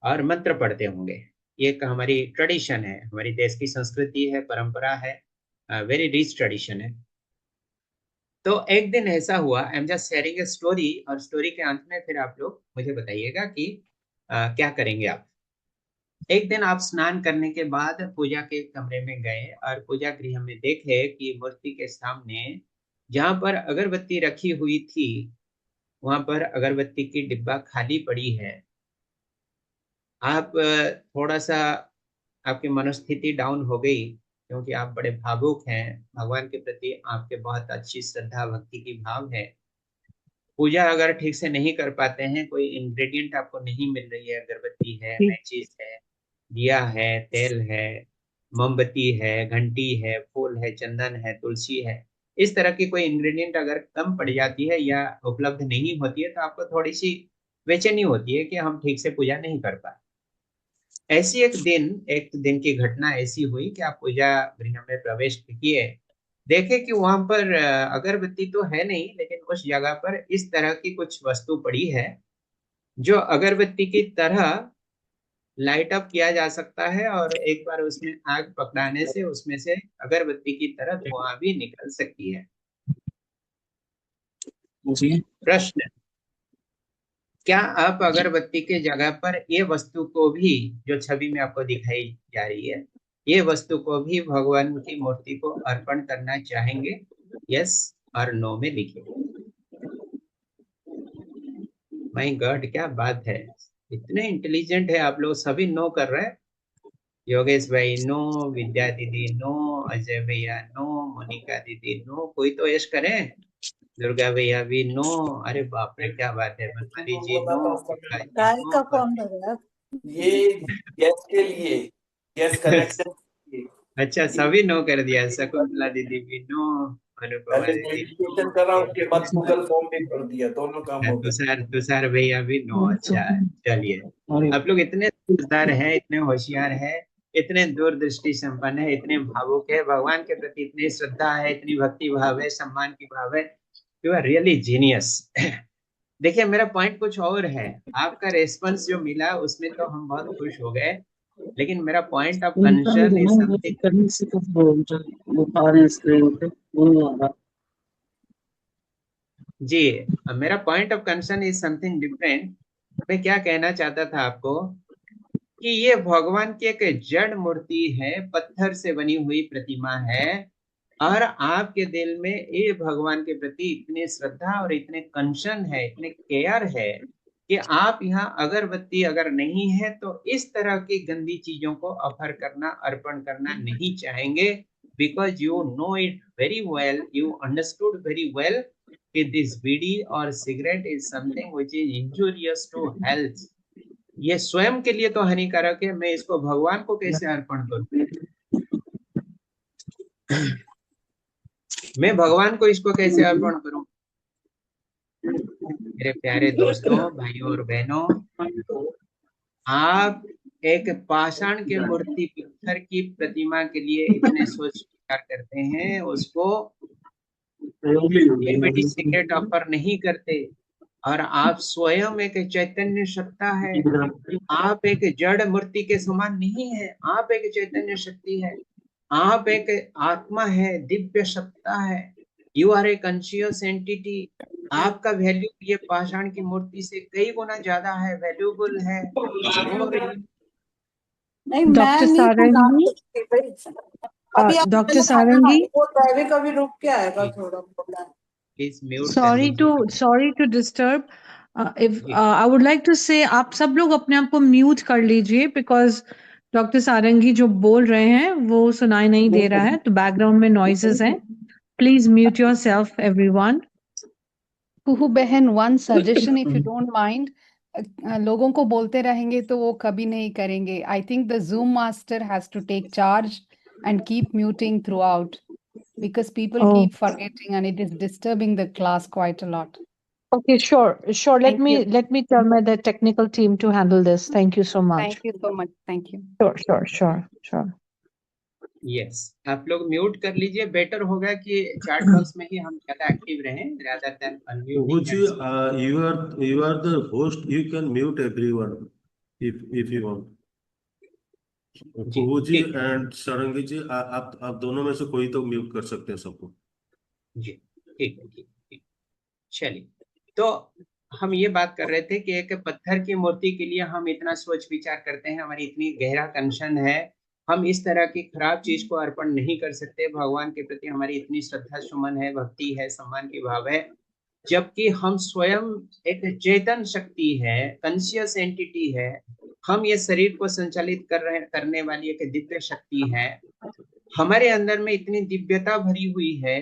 और मंत्र पढ़ते होंगे। ये एक हमारी ट्रेडिशन है, हमारी देश की संस्कृति है, परंपरा है, वेरी रिच ट्रेडिशन है। तो एक दिन ऐसा हुआ, I am just sharing a story, और स्टोरी के अंत में फिर आप लोग मुझे बताइएगा कि क्या करेंगे आप। एक दिन आप स्नान करने के बाद पूजा के कमरे में गए और पूजा गृह में देखे कि मूर्ति के सामने जहां पर अगरबत्ती रखी हुई थी, वहां पर अगरबत्ती की डिब्बा खाली पड़ी है। आप थोड़ा सा, आपकी मनोस्थिति डाउन हो गई, क्योंकि आप बड़े भावुक हैं, भगवान के प्रति आपके बहुत अच्छी श्रद्धा भक्ति की भाव है। पूजा अगर ठीक से नहीं कर पाते हैं, कोई इंग्रेडिएंट आपको नहीं मिल रही है, अगरबत्ती है, मैचिस है, दिया है, तेल है, मोमबत्ती है, घंटी है, फूल है, चंदन है, तुलसी है, इस तरह की कोई इंग्रेडिएंट अगर कम पड़ जाती है या उपलब्ध नहीं होती है, तो आपको थोड़ी सी बेचैनी होती है कि हम ठीक से पूजा नहीं कर पाए। ऐसी एक दिन की घटना ऐसी हुई कि आप पूजा गृह में प्रवेश किए, देखे कि वहां पर अगरबत्ती तो है नहीं, लेकिन उस जगह पर इस तरह की कुछ वस्तु पड़ी है जो अगरबत्ती की तरह लाइट अप किया जा सकता है, और एक बार उसमें आग पकड़ाने से उसमें से अगरबत्ती की तरह धुआं भी निकल सकती है। प्रश्न, क्या आप अगरबत्ती के जगह पर ये वस्तु को भी, जो छवि में आपको दिखाई जा रही है, ये वस्तु को भी भगवान की मूर्ति को अर्पण करना चाहेंगे? यस और नो में लिखिए। माय गॉड, क्या बात है, इतने इंटेलिजेंट है आप लोग, सभी नो कर रहे हैं। योगेश भाई नो, विद्या दीदी नो, अजय भैया नो, मोनिका दीदी नो, कोई तो यश करें। दुर्गा भैया भी नो, अरे बाप रे क्या बात है, बनमाली जी नो, गाय का फॉर्म भरा ये गैस के लिए, गैस कनेक्शन अच्छा, सभी नो कर दिया, शकुंतला दीदी भी नो, अनुपमा पहले दीदी वेरिफिकेशन कर रहा हूँ, उसके बाद गूगल फॉर्म भी भर दिया, दोनों काम हो गए। तुषार भैया भी नो। अच्छा, चलिए, आप लोग इतने समझदार हैं, इतने होशियार हैं, इतने दूरदृष्टि संपन्न है, इतने भावुक है, भगवान के प्रति इतनी श्रद्धा है, इतनी भक्ति भाव है, सम्मान की भाव है, यू आर रियली जीनियस। देखिए, मेरा पॉइंट कुछ और है। आपका रेस्पॉन्स जो मिला उसमें तो हम बहुत खुश हो गए, लेकिन मेरा point of concern is something. जी, मेरा point of concern is something different. मैं क्या कहना चाहता था आपको कि ये भगवान की एक जड़ मूर्ति है, पत्थर से बनी हुई प्रतिमा है, और आपके दिल में ये भगवान के प्रति इतनी श्रद्धा और इतने कंसर्न है, इतने केयर है कि आप यहाँ अगरबत्ती अगर नहीं है तो इस तरह की गंदी चीजों को ऑफर करना, अर्पण करना नहीं चाहेंगे, because you know it very well, you understood very well कि दिस बीड़ी और cigarette is something which is injurious to health. ये स्वयं के लिए तो हानिकारक है, मैं इसको भगवान को कैसे अर्पण करूं? मैं भगवान को इसको कैसे अर्पण करूं? मेरे प्यारे दोस्तों, भाइयों और बहनों, आप एक पाषाण के मूर्ति, पत्थर की प्रतिमा के लिए इतने सोच विचार करते हैं, उसको बीड़ी सिगरेट ऑफर नहीं करते, और आप स्वयं एक चैतन्य सत्ता है, आप एक जड़ मूर्ति के समान नहीं है, आप एक चैतन्य शक्ति है, आप एक आत्मा है, दिव्य सत्ता है, you are a conscious entity. आपका वैल्यू ये पाषाण की मूर्ति से कई गुना ज्यादा है, वैल्यूबल है। नहीं, डॉक्टर मैं नहीं सारंगी, अभी आप डॉक्टर सारंगी, बोल रहे हैं, कभी रुक के आएगा थोड़ा बोलना है। Please mute sorry to disturb. If I would like to say, आप सब लोग अपने आप को म्यूट कर लीजिए, बिकॉज डॉक्टर सारंगी जो बोल रहे हैं वो सुनाई नहीं दे रहा है, तो बैकग्राउंड में नॉइसेस हैं। Please mute yourself everyone. Kuhu बहन, one suggestion if you don't mind, लोगों को बोलते रहेंगे तो वो कभी नहीं करेंगे। I think the Zoom master has to take charge and keep muting throughout, because people Oh. keep forgetting and it is disturbing the class quite a lot. Okay, sure. Thank you. Let me tell my the technical team to handle this. Thank you so much. Thank you so much. Thank you. Sure. Yes, आप लोग mute कर लीजिए, better होगा कि chat box में ही हम ज्यादा active रहें rather than unmuting Guruji, and speaking. you are the host. You can mute everyone if you want. जी, गुरुजी ठीक है एंड सारंगी जी, आप दोनों में से कोई तो म्यूट कर सकते हैं सबको। जी, ठीक है, ठीक। चलिए, तो हम ये बात कर रहे थे कि एक पत्थर की मूर्ति के लिए हम इतना सोच विचार करते हैं, हमारी इतनी गहरा कंशन है, हम इस तरह की खराब चीज को अर्पण नहीं कर सकते। भगवान के प्रति हमारी इतनी श्रद्धा सुमन है, भक्ति है, सम्मान की भाव है, जबकि हम स्वयं एक चेतन शक्ति है, कॉन्शियस एंटिटी है, हम ये शरीर को संचालित करने वाली एक दिव्य शक्ति है। हमारे अंदर में इतनी दिव्यता भरी हुई है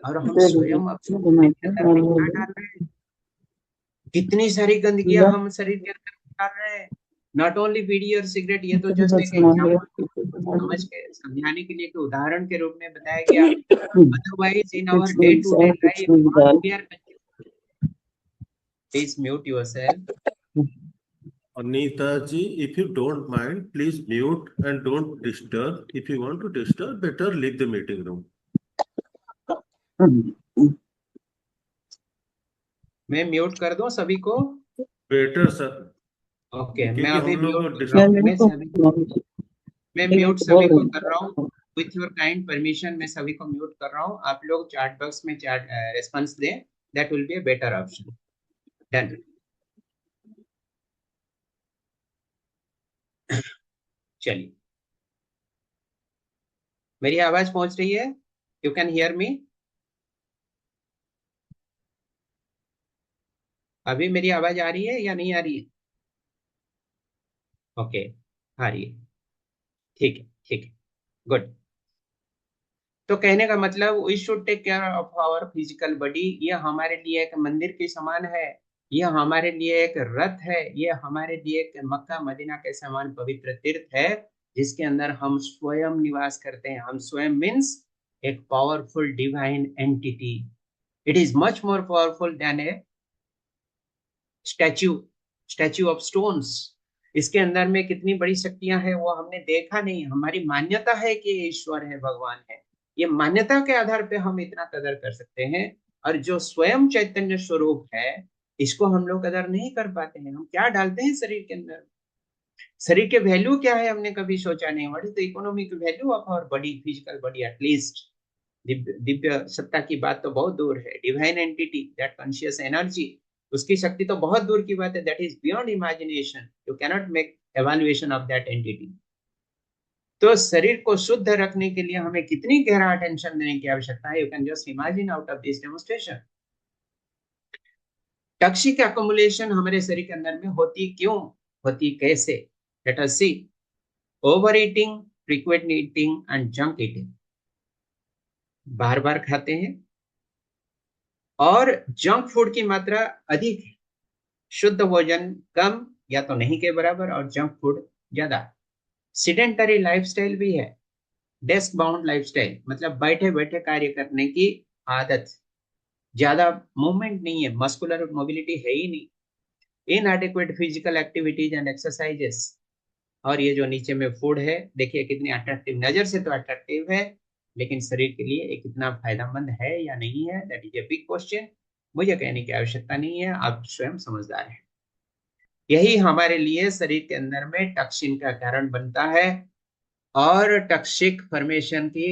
और हम स्वयं अपने अंदर में क्या डाल रहे हैं, कितनी सारी गंदगियां हम शरीर के अंदर डाल रहे हैं। नॉट ओनली बीड़ी और सिगरेट, ये तो जस्ट एक एग्जाम्पल समझ के समझाने के लिए एक उदाहरण के रूप में बताया गया। Otherwise in our day to day life we are please mute yourself. Anita ji, if you don't mind, please mute and don't disturb. If you want to disturb, better leave the meeting room. मैं mute कर दूं सभी को? Better sir. Okay, मैं क्योंकि अभी हम लोग म्यूट कर रहा हूं, मैं म्यूट सभी को कर रहा हूं। विथ योर काइंड परमिशन मैं सभी को म्यूट कर रहा हूं। आप लोग चैट बॉक्स में चैट रिस्पांस दें, that will be a better option. Done. चलिए, मेरी आवाज पहुंच रही है? You can hear me? अभी मेरी आवाज आ रही है या नहीं आ रही है? ओके, आ रही है, ठीक है, गुड। तो कहने का मतलब we should take care of our physical body. ये हमारे लिए एक मंदिर के समान है, ये हमारे लिए एक रथ है, ये हमारे लिए एक मक्का मदीना के समान पवित्र तीर्थ है, जिसके अंदर हम स्वयं निवास करते हैं। हम स्वयं मीन्स एक powerful divine entity. It is much more powerful than A statue of stones. इसके अंदर में कितनी बड़ी शक्तियां हैं वो हमने देखा नहीं। हमारी मान्यता है कि ईश्वर है, भगवान है, ये मान्यता के आधार पे हम इतना कदर कर सकते हैं। और जो स्वयं चैतन्य स्वरूप है, इसको हम लोग कदर नहीं कर पाते हैं। हम क्या डालते हैं शरीर के अंदर, शरीर के वैल्यू क्या है, हमने कभी सोचा नहीं। What is the economic value of our body, physical body at least. दिव्य सत्ता की बात तो बहुत दूर है, divine entity, that conscious energy, उसकी शक्ति तो बहुत दूर की बात है। That is beyond imagination, you cannot make evaluation of that entity. तो शरीर को शुद्ध रखने के लिए हमें कितनी गहरा अटेंशन देने की आवश्यकता है, you can just imagine out of this demonstration. Toxic accumulation हमारे शरीर के अंदर में होती क्यों, होती कैसे? Let us see. Overeating, frequent eating and junk eating, बार बार खाते हैं और जंक फूड की मात्रा अधिक है। शुद्ध भोजन कम या तो नहीं के बराबर और जंक फूड ज्यादा। सिडेंटरी लाइफस्टाइल भी है, डेस्क बाउंड लाइफस्टाइल, मतलब बैठे बैठे कार्य करने की आदत, ज्यादा मूवमेंट नहीं है, मस्कुलर मोबिलिटी है ही नहीं। इनएडिक्वेट फिजिकल एक्टिविटीज एंड एक्सरसाइजेस। और ये जो नीचे में फूड है, देखिए कितनी अट्रैक्टिव, नजर से तो अट्रैक्टिव है, लेकिन शरीर के लिए एक कितना फायदेमंद है या नहीं है, that is a big question. मुझे कहने की आवश्यकता नहीं है, आप स्वयं समझदार हैं। यही हमारे लिए शरीर के अंदर में टॉक्सिन का कारण बनता है और टॉक्सिक फॉर्मेशन की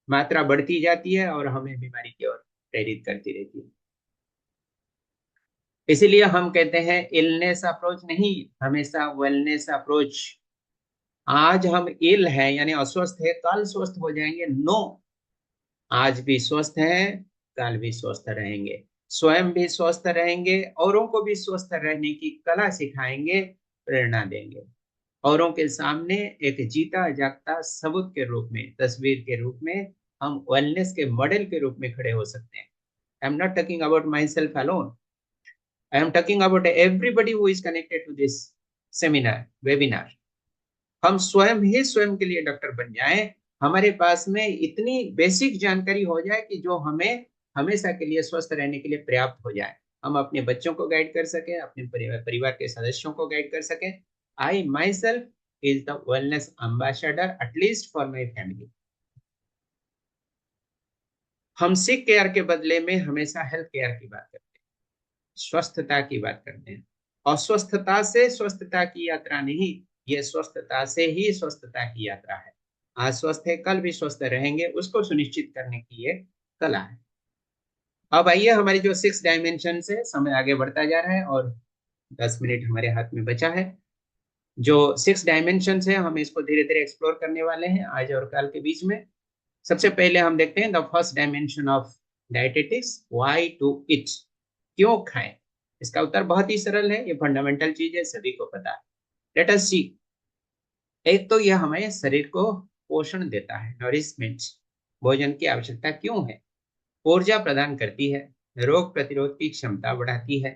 मात्रा बढ़ती जाती है और हमें बीमारी की ओर प्रेरित करती रहती है। इसीलिए हम कहते हैं इलनेस अप्रोच नहीं, हमेशा वेलनेस अप्रोच। आज हम इल है यानी अस्वस्थ है, कल स्वस्थ हो जाएंगे, नो। आज भी स्वस्थ हैं, कल भी स्वस्थ रहेंगे, स्वयं भी स्वस्थ रहेंगे, औरों को भी स्वस्थ रहने की कला सिखाएंगे, प्रेरणा देंगे। औरों के सामने एक जीता जागता सबूत के रूप में, तस्वीर के रूप में हम वेलनेस के मॉडल के रूप में खड़े हो सकते हैं। I am not talking about myself alone, I am talking about everybody who is connected to this seminar, webinar. हम स्वयं ही स्वयं के लिए डॉक्टर बन जाएं, हमारे पास में इतनी बेसिक जानकारी हो जाए कि जो हमें हमेशा के लिए स्वस्थ रहने के लिए पर्याप्त हो जाए। हम अपने बच्चों को गाइड कर सके, अपने परिवार के सदस्यों को गाइड कर सके। I myself is the wellness ambassador at least for my family. हम सिक केयर के बदले में हमेशा हेल्थ केयर की बात करते हैं, स्वस्थता की बात करते हैं। अस्वस्थता से स्वस्थता की यात्रा नहीं, ये स्वस्थता से ही स्वस्थता की यात्रा है। आज स्वस्थ है, कल भी स्वस्थ रहेंगे, उसको सुनिश्चित करने की ये कला है। अब आइए, हमारी जो 6 डायमेंशन है, समय आगे बढ़ता जा रहा है और 10 मिनट हमारे हाथ में बचा है। जो 6 डायमेंशन है, हम इसको धीरे धीरे एक्सप्लोर करने वाले हैं आज और कल के बीच में। सबसे पहले हम देखते हैं the first dimension of dietetics, why to eat, क्यों खाएं। इसका उत्तर बहुत ही सरल है, ये फंडामेंटल चीज है, सभी को पता है। लेट अस सी। एक तो यह हमें शरीर को पोषण देता है, नरिशमेंट। भोजन की आवश्यकता क्यों है? ऊर्जा प्रदान करती है, रोग प्रतिरोध की क्षमता बढ़ाती है,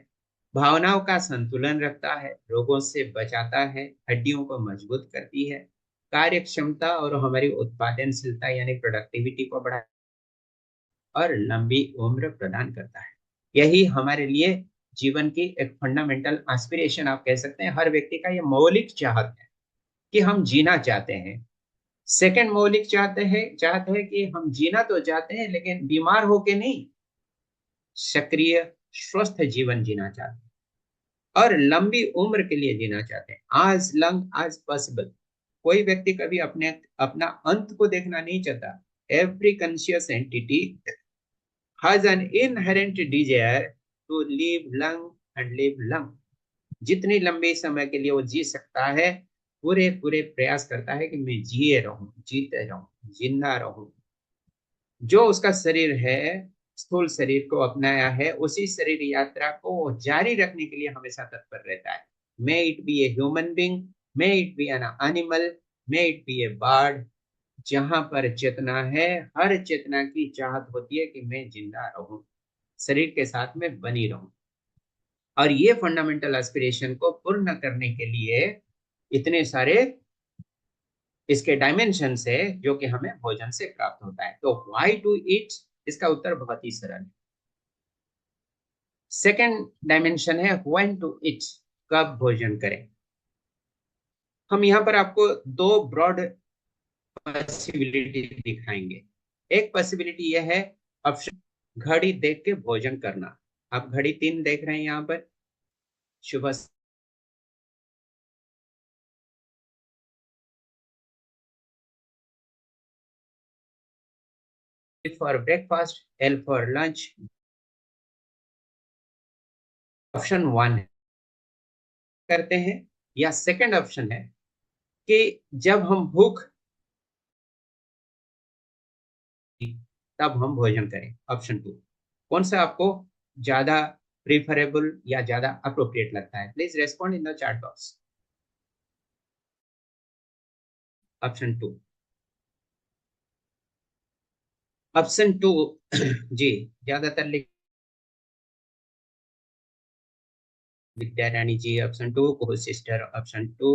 भावनाओं का संतुलन रखता है, रोगों से बचाता है, हड्डियों को मजबूत करती है, कार्य क्षमता और हमारी उत्पादनशीलता यानी प्रोडक्टिविटी को बढ़ा और लंबी उम्र प्रदान करता है। यही हमारे लिए जीवन की एक फंडामेंटल एस्पिरेशन आप कह सकते हैं। हर व्यक्ति का यह मौलिक चाहत है कि हम जीना चाहते हैं। सेकंड मौलिक चाहत है कि हम जीना तो चाहते हैं लेकिन बीमार होके नहीं, सक्रिय स्वस्थ जीवन जीना चाहते हैं और लंबी उम्र के लिए जीना चाहते हैं। आज लंग आज पॉसिबल। कोई व्यक्ति कभी अपना अंत को देखना नहीं चाहता। Every conscious entity has an inherent desire to live long and live long. जितनी लंबे समय के लिए वो जी सकता है, पूरे प्रयास करता है कि मैं जिए रहूं, जीते रहूं, जिंदा रहूं। जो उसका शरीर है, स्थूल शरीर को अपनाया है, उसी शरीर यात्रा को जारी रखने के लिए हमेशा तत्पर रहता है। May it be a human being, may it be an animal, may it be A bird. जहां पर चेतना है, हर चेतना की चाहत होती है कि मैं जिंदा रहूं, शरीर के साथ में बनी रहूं। और ये फंडामेंटल एस्पिरेशन को पूर्ण करने के लिए इतने सारे इसके डायमेंशन है जो कि हमें भोजन से प्राप्त होता है। तो व्हाई टू ईट, इसका उत्तर बहुत ही सरल है। सेकेंड डायमेंशन है व्हेन टू ईट, कब भोजन करें। हम यहाँ पर आपको 2 ब्रॉड पॉसिबिलिटी दिखाएंगे। एक पॉसिबिलिटी यह है ऑप्शन घड़ी देख के भोजन करना। आप घड़ी 3 देख रहे हैं यहाँ पर। सुबह for breakfast, L for lunch. Option 1 करते हैं, या सेकंड ऑप्शन है कि जब हम भूख तब हम भोजन करें। ऑप्शन 2 कौन सा आपको ज्यादा प्रीफरेबल या ज्यादा अप्रोप्रिएट लगता है? Please respond in the chat box. Option 2, option 2 जी ज्यादातर विद्या रानी जी ऑप्शन 2, कुहू सिस्टर ऑप्शन 2,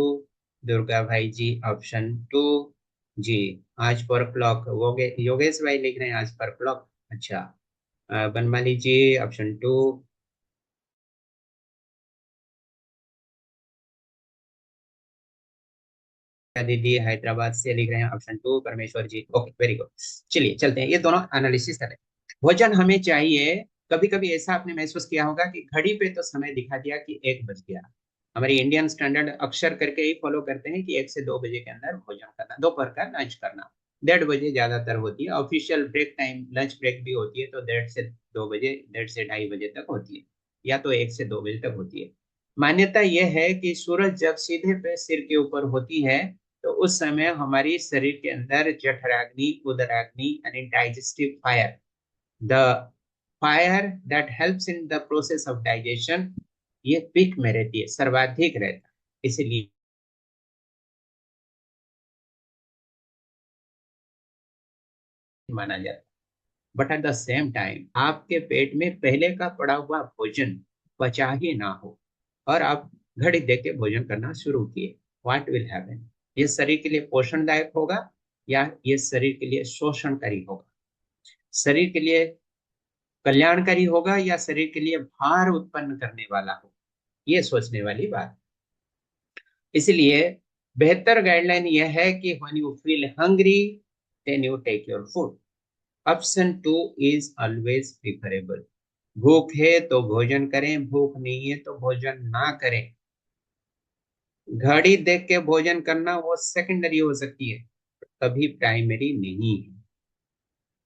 दुर्गा भाई जी ऑप्शन 2 जी। आज पर क्लॉक, योगेश भाई लिख रहे हैं आज पर क्लॉक। अच्छा, बनमाली जी ऑप्शन 2, दीदी हैदराबाद से लिख रहे हैं ऑप्शन 2, परमेश्वर जी। Okay, very good. चलिए चलते हैं, ये दोनों एनालिसिस करें। भोजन हमें चाहिए। कभी कभी ऐसा आपने महसूस किया होगा कि घड़ी पे तो समय दिखा दिया कि 1 बज गया। हमारी इंडियन स्टैंडर्ड अक्सर करके ही फॉलो करते हैं कि 1 से 2 बजे के अंदर भोजन करना, दोपहर का लंच करना। 1:30 बजे ज्यादातर होती है। Official break time lunch break भी होती है तो 1:30 से 2 बजे, 1:30 से 2:30 बजे तक होती है, या तो 1 से 2 बजे तक होती है। मान्यता यह है कि सूरज जब सीधे पे सिर के ऊपर होती है तो उस समय हमारी शरीर के अंदर जठराग्नि, उदराग्नि यानी digestive fire, the fire that helps in the process of digestion, ये पीक में रहती है, सर्वाधिक रहता है। इसलिए माना जाता है। But at the same time आपके पेट में पहले का पड़ा हुआ भोजन पचा ही ना हो और आप घड़ी देख के भोजन करना शुरू किए, व्हाट विल हैपन? ये शरीर के लिए पोषणदायक होगा या ये शरीर के लिए शोषणकारी होगा? शरीर के लिए कल्याणकारी होगा या शरीर के लिए भार उत्पन्न करने वाला हो, ये सोचने वाली बात। इसलिए बेहतर गाइडलाइन यह है कि when you feel hungry then you take your food. Option 2 is always preferable. भूख है तो भोजन करें, भूख नहीं है तो भोजन ना करें। घड़ी देख के भोजन करना वो सेकेंडरी हो सकती है, कभी प्राइमरी नहीं है।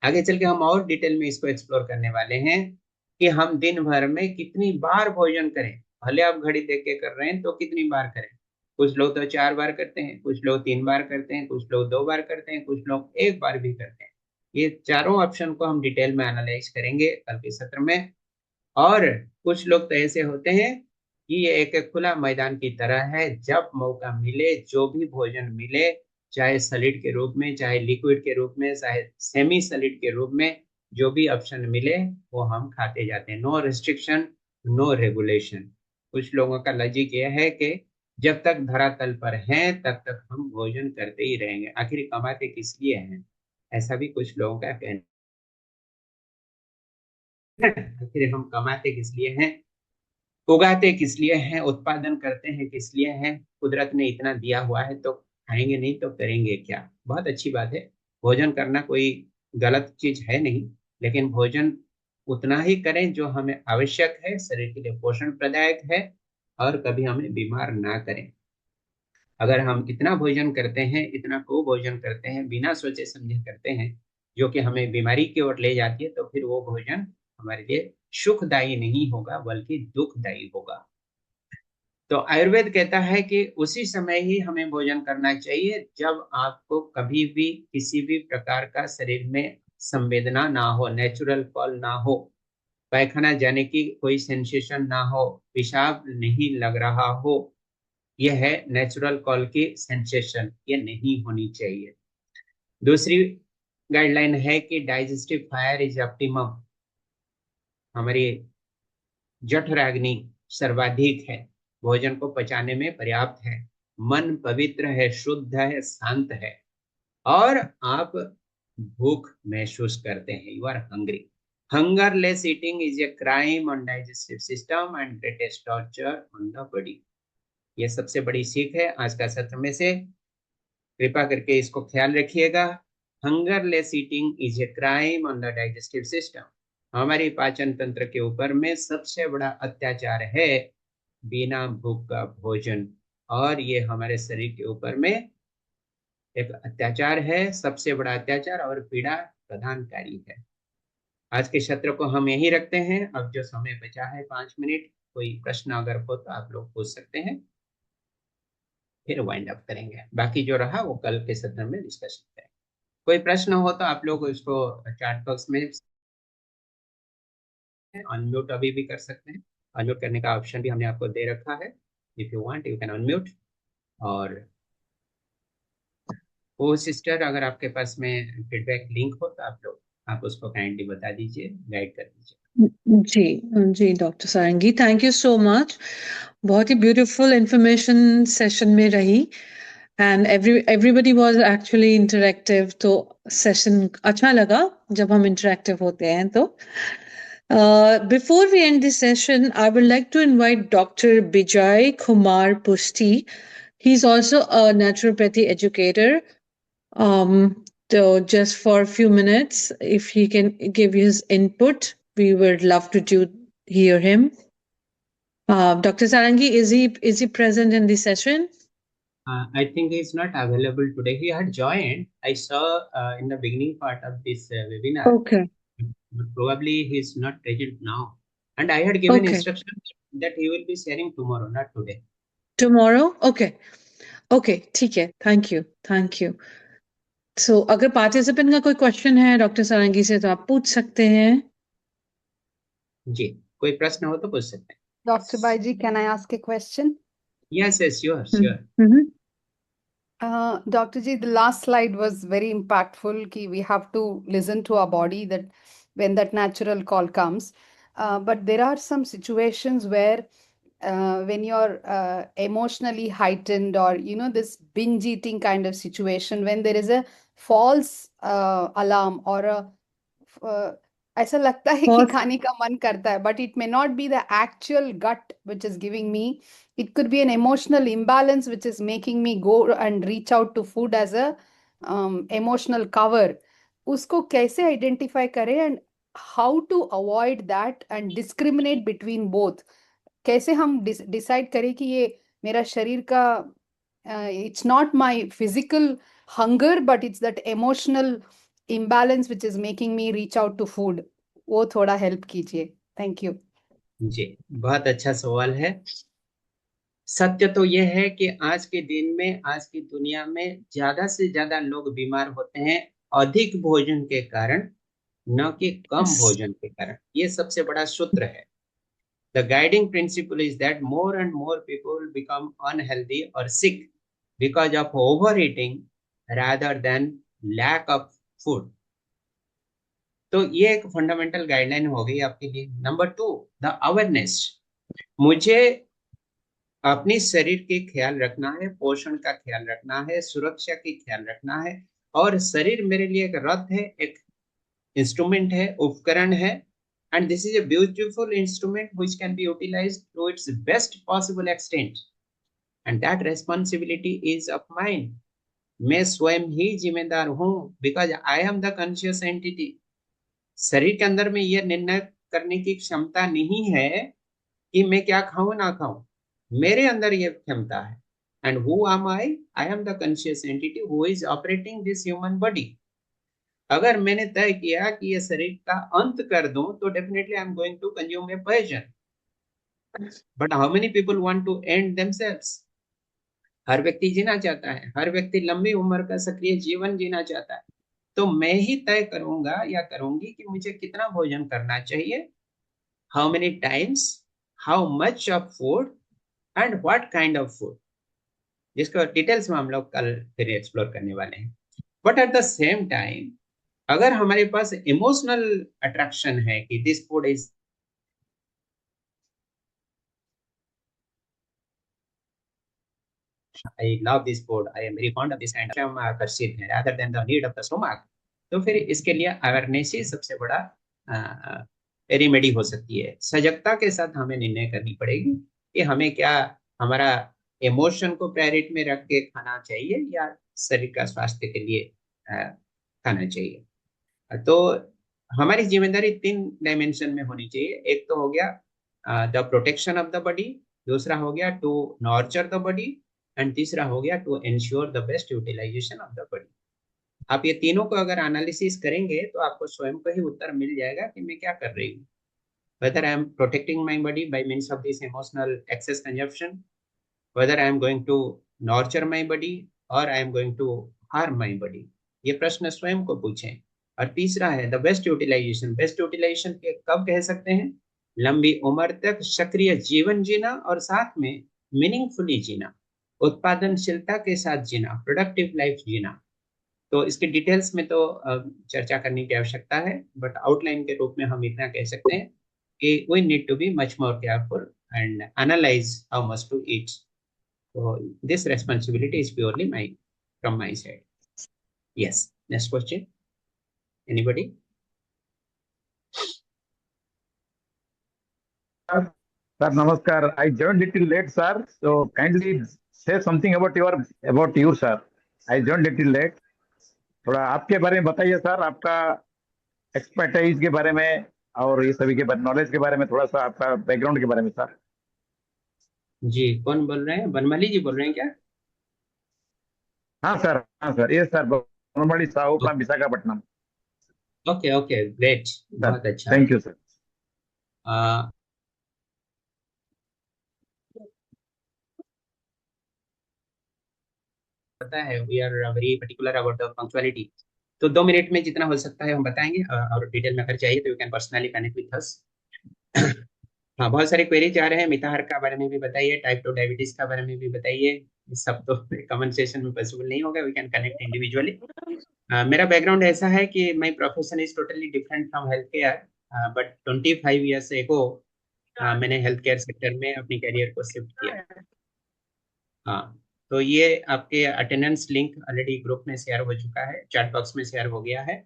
आगे चल के हम और डिटेल में इसको एक्सप्लोर करने वाले हैं कि हम दिन भर में कितनी बार भोजन करें। भले आप घड़ी देख के कर रहे हैं तो कितनी बार करें। कुछ लोग तो 4 बार करते हैं, कुछ लोग 3 बार करते हैं, कुछ लोग 2 बार करते हैं, कुछ लोग 1 बार भी करते हैं। ये चारों ऑप्शन को हम डिटेल में एनालाइज करेंगे कल के सत्र में। और कुछ लोग तो ऐसे होते हैं कि ये एक खुला मैदान की तरह है, जब मौका मिले जो भी भोजन मिले, चाहे सॉलिड के रूप में, चाहे लिक्विड के रूप में, चाहे सेमी सॉलिड के रूप में, जो भी ऑप्शन मिले वो हम खाते जाते हैं। No restriction, no regulation. कुछ लोगों का लॉजिक यह है कि जब तक धरातल पर हैं तब तक हम भोजन करते ही रहेंगे, आखिर कमाते किस लिए हैं, ऐसा भी कुछ लोगों का कहना है। आखिर हम कमाते किस लिए हैं, उगाते किस लिए हैं, उत्पादन करते हैं किस लिए हैं। कुदरत ने इतना दिया हुआ है तो खाएंगे नहीं तो करेंगे क्या। बहुत अच्छी बात है, भोजन करना कोई गलत चीज है नहीं, लेकिन भोजन उतना ही करें जो हमें आवश्यक है, शरीर के लिए पोषण प्रदायक है और कभी हमें बीमार ना करें। अगर हम इतना भोजन करते हैं, इतना को भोजन करते हैं, बिना सोचे समझे करते हैं, जो कि हमें बीमारी की ओर ले जाती है, तो फिर वो भोजन हमारे लिए सुखदायी नहीं होगा बल्कि दुखदायी होगा। तो आयुर्वेद कहता है कि उसी समय ही हमें भोजन करना चाहिए जब आपको कभी भी किसी भी प्रकार का शरीर में संवेदना ना हो, नेचुरल कॉल ना हो, पैखाना जाने की कोई सेंसेशन ना हो, पेशाब नहीं लग रहा हो, यह है नेचुरल कॉल की सेंसेशन, ये नहीं होनी चाहिए। दूसरी गाइडलाइन है कि डाइजेस्टिव फायर इज ऑप्टिमम। हमारी जठराग्नि सर्वाधिक है, भोजन को पचाने में पर्याप्त है, मन पवित्र है, शुद्ध है, शांत है और आप भूख महसूस करते हैं, you are hungry. Hungerless eating is a crime on digestive system and greatest torture on the body. ये सबसे बड़ी सीख है आज का सत्र में से, कृपा करके इसको ख्याल रखिएगा। Hungerless eating is a crime on the digestive system. हमारी पाचन तंत्र के ऊपर में सबसे बड़ा अत्याचार है बिना भूख का भोजन, और ये हमारे शरीर के ऊपर में एक अत्याचार है, सबसे बड़ा अत्याचार और पीड़ा प्रदानकारी है। आज के सत्र को हम यही रखते हैं। अब जो समय बचा है 5 मिनट, कोई प्रश्न अगर हो तो आप लोग पूछ सकते हैं, फिर वाइंड अप करेंगे। बाकी जो रहा वो कल के सत्र में डिस्कशन करेंगे। कोई प्रश्न हो तो आप लोग इसको चैट बॉक्स में अनम्यूट अभी भी कर सकते हैं। अनम्यूट करने का ऑप्शन भी हमने आपको दे रखा है, if you want you can unmute. और वो सिस्टर, अगर आपके पास में फीडबैक लिंक हो तो आप उसको काइंडली बता दीजिए, गाइड कर दीजिए। जी जी doctor Sarangi, thank you so much. बहुत ही ब्यूटीफुल इंफॉर्मेशन सेशन में रही and everybody was actually interactive, तो सेशन अच्छा लगा जब हम इंटरेक्टिव होते हैं। तो before we end this session, I would like to invite Dr. Bijay Kumar Pusti. He's also a naturopathy educator. So just for a few minutes, if he can give his input, we would love to hear him. Dr. Sarangi, is he present in the session? I think he's not available today. He had joined. I saw in the beginning part of this webinar. Okay. But probably he's not present now. And I had given Okay. instructions that he will be sharing tomorrow, not today. Tomorrow? Okay. Okay, ठीक है. Thank you. So, अगर participant का कोई question है doctor सारंगी से तो आप पूछ सकते हैं। जी, कोई प्रश्न हो तो पूछ सकते हैं। Dr. Baiji, can I ask a question? Yes, sure. Dr. Ji, the last slide was very impactful. Ki we have to listen to our body that when that natural call comes. But there are some situations where when you're emotionally heightened, or this binge eating kind of situation, when there is a false alarm or ऐसा लगता है कि बहुत खाने का मन करता है, but it may not be the actual gut which is giving me. It could be an emotional imbalance which is making me go and reach out to food as a emotional cover. उसको कैसे identify करें and how to avoid that and discriminate between both. कैसे हम decide करें कि ये मेरा शरीर का it's not my physical hunger but it's that emotional imbalance which is making me reach out to food. वो थोड़ा हेल्प कीजिए. Thank you. जी, बहुत अच्छा सवाल है। सत्य तो यह है कि आज के दिन में, आज की दुनिया में ज्यादा से ज्यादा लोग बीमार होते हैं अधिक भोजन के कारण, न कि कम भोजन के कारण। ये सबसे बड़ा सूत्र है। The guiding principle is that more and more people become unhealthy or sick because of overeating rather than lack of food. तो ये एक फंडामेंटल गाइडलाइन हो गई आपके लिए। Number 2, the awareness. मुझे अपने शरीर के ख्याल रखना है, पोषण का ख्याल रखना है, सुरक्षा की ख्याल रखना है, और शरीर मेरे लिए एक रथ है, एक इंस्ट्रूमेंट है, उपकरण है, and this is a beautiful instrument which can be utilized to its best possible extent, and that responsibility is of mine. मैं स्वयं ही जिम्मेदार हूँ, because I am the conscious entity. शरीर के अंदर में यह निर्णय करने की क्षमता नहीं है कि मैं क्या खाऊं ना खाऊं। मेरे अंदर यह क्षमता है। And who am I? I am the conscious entity who is operating this human body. अगर मैंने तय किया कि ये शरीर का अंत कर दूं, तो definitely I am going to consume a poison. But how many people want to end themselves? हर व्यक्ति जीना चाहता है, हर व्यक्ति लंबी उम्र का सक्रिय जीवन जीना चाहता है। तो मैं ही तय करूंगा या करूंगी कि मुझे कितना भोजन करना चाहिए, how many times, how much of food and what kind of food, जिसको डिटेल्स में हम लोग कल फिर एक्सप्लोर करने वाले हैं। But at the same time, अगर हमारे पास इमोशनल अट्रैक्शन है कि this food is, I love this food, I am very fond of this and हम आकर्षित हैं rather than the need of the stomach, तो फिर इसके लिए अवेयरनेस ही सबसे बड़ा रेमेडी हो सकती है। सजगता के साथ हमें निर्णय करनी पड़ेगी कि हमें क्या, हमारा इमोशन को प्रायोरिटी में रख के खाना चाहिए या शरीर का स्वास्थ्य के लिए खाना चाहिए। तो हमारी जिम्मेदारी 3 डायमेंशन में होनी चाहिए। एक तो हो गया the protection of the body, दूसरा हो गया to nurture the body, and तीसरा हो गया to ensure the best utilisation of the body. आप ये तीनों को अगर एनालिसिस करेंगे तो आपको स्वयं को ही उत्तर मिल जाएगा कि मैं क्या कर रही हूँ। whether I am protecting my body by means of this emotional excess consumption, whether I am going to nurture my body or I am going to harm my body, ये प्रश्न स्वयं को पूछें। और तीसरा है the best utilisation. Best utilisation कब कह सकते हैं? लंबी उम्र तक सक्रिय जीवन जीना और साथ में मीनिंगफुली जीना, उत्पादनशीलता के साथ जीना, प्रोडक्टिव लाइफ जीना। तो इसके डिटेल्स में तो चर्चा करने की आवश्यकता है, बट आउटलाइन के रूप में हम इतना कह सकते हैं कि we need to be much more careful and analyze how much to eat. So this responsibility is purely from my side. Yes. Next question. Anybody? Sir, namaskar. I joined little late, sir. So kindly say something about you, sir. I joined little late. थोड़ा आपके बारे में बताइए sir, आपका expertise के बारे में और ये सभी के बारे, नॉलेज के बारे में, थोड़ा सा आपका बैकग्राउंड के बारे में सर। जी, कौन बोल रहे हैं? बनमाली जी बोल रहे हैं क्या? हाँ सर, ये sir Banamali Sahu from Visakhapatnam. Okay, great, बहुत अच्छा। Thank you sir. पता है we are very particular about the punctuality, तो 2 मिनट में जितना हो सकता है हम बताएंगे, और डिटेल में अगर चाहिए तो you can personally connect with us. हाँ, बहुत सारे क्वेरीज आ रहे हैं। मिताहार का बारे में भी बताइए, टाइप 2 डायबिटीज का बारे में भी बताइए। सब तो कमेंट सेशन में पॉसिबल नहीं होगा, वी कैन कनेक्ट इंडिविजुअली। मेरा बैकग्राउंड ऐसा है कि my profession is totally different from health care, but 25 years ago मैंने हेल्थ केयर सेक्टर में अपनी करियर को शिफ्ट किया। हाँ, तो ये आपके अटेंडेंस लिंक ऑलरेडी ग्रुप में शेयर हो चुका है, चैट बॉक्स में शेयर हो गया है।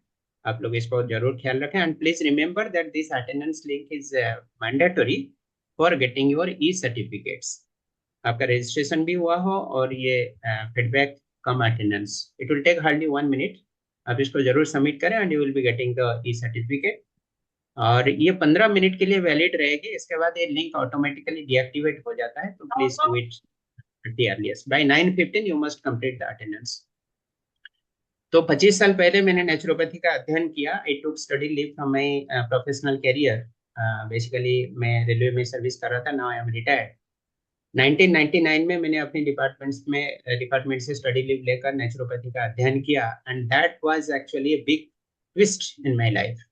आप लोग इसको जरूर ख्याल रखें and please remember that this attendance link is mandatory for getting your e certificates. आपका रजिस्ट्रेशन भी हुआ हो और ये feedback cum attendance, it will take hardly 1 minute. आप इसको जरूर सबमिट करें and you will be getting the e certificate. और ये 15 मिनट के लिए वैलिड रहेगी, इसके बाद ये लिंक ऑटोमेटिकली डीएक्टिवेट हो जाता है, तो please do it at the earliest. By 9:15 you must complete the attendance. तो 25 साल पहले मैंने नेचुरोपैथी का अध्ययन किया। I took study leave from my professional career. Basically मैं रेलवे में सर्विस कर रहा था, नाउ आई एम रिटायर्ड। 1999 में मैंने अपने डिपार्टमेंट से स्टडी लीव लेकर नेचुरोपैथी का अध्ययन किया and that was actually a big twist in my life.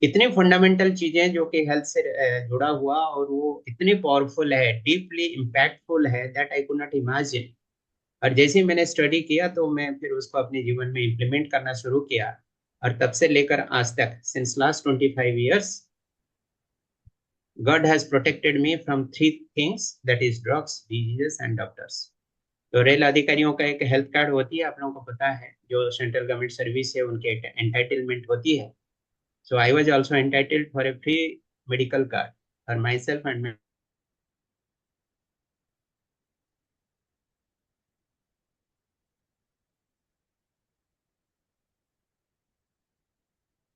इतनी फंडामेंटल चीजें जो कि हेल्थ से जुड़ा हुआ और वो इतनी पावरफुल है, डीपली इम्पैक्टफुल है, that I could not imagine. और जैसे ही मैंने स्टडी किया तो मैं फिर उसको अपने जीवन में इम्प्लीमेंट करना शुरू किया और तब से लेकर आज तक, since last 25 years, God has protected me from 3 things, that is drugs, diseases and doctors. तो रेल अधिकारियों का एक हेल्थ कार्ड होती है, आप लोगों को पता है, जो सेंट्रल गवर्नमेंट सर्विस है उनके एंटाइटलमेंट होती है। So I was also entitled for a free medical card for myself and my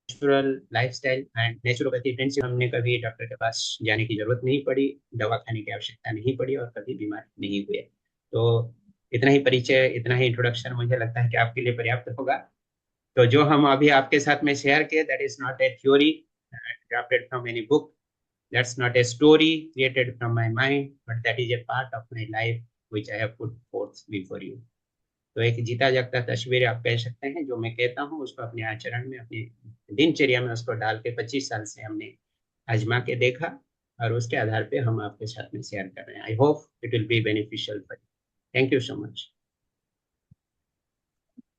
natural lifestyle and naturopathy friendship. हमने कभी डॉक्टर के पास जाने की जरूरत नहीं पड़ी, दवा खाने की आवश्यकता नहीं पड़ी और कभी बीमार नहीं हुए। तो इतना ही परिचय, इतना ही इंट्रोडक्शन मुझे लगता है कि आपके लिए पर्याप्त होगा। तो जो हम अभी आपके साथ में शेयर किए, that is not a theory drafted from any book, that's not a story created from my mind, but that is a part of my life which I have put forth before you. तो एक जीता जागता तस्वीर आप कह सकते हैं, जो मैं कहता हूँ उसको अपने आचरण में, अपनी दिनचर्या में उसको डाल के 25 साल से हमने आजमा के देखा और उसके आधार पे हम आपके साथ में शेयर कर रहे हैं। I hope it will be beneficial for you. Thank you so much.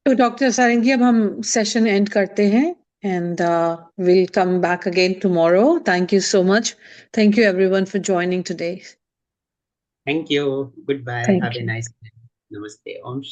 तो डॉक्टर सारंगी, अब हम सेशन एंड करते हैं and we'll come back again tomorrow. Thank you so much. Thank you everyone for joining today. Thank you. Goodbye. Thank Have you. a nice day. Namaste. Om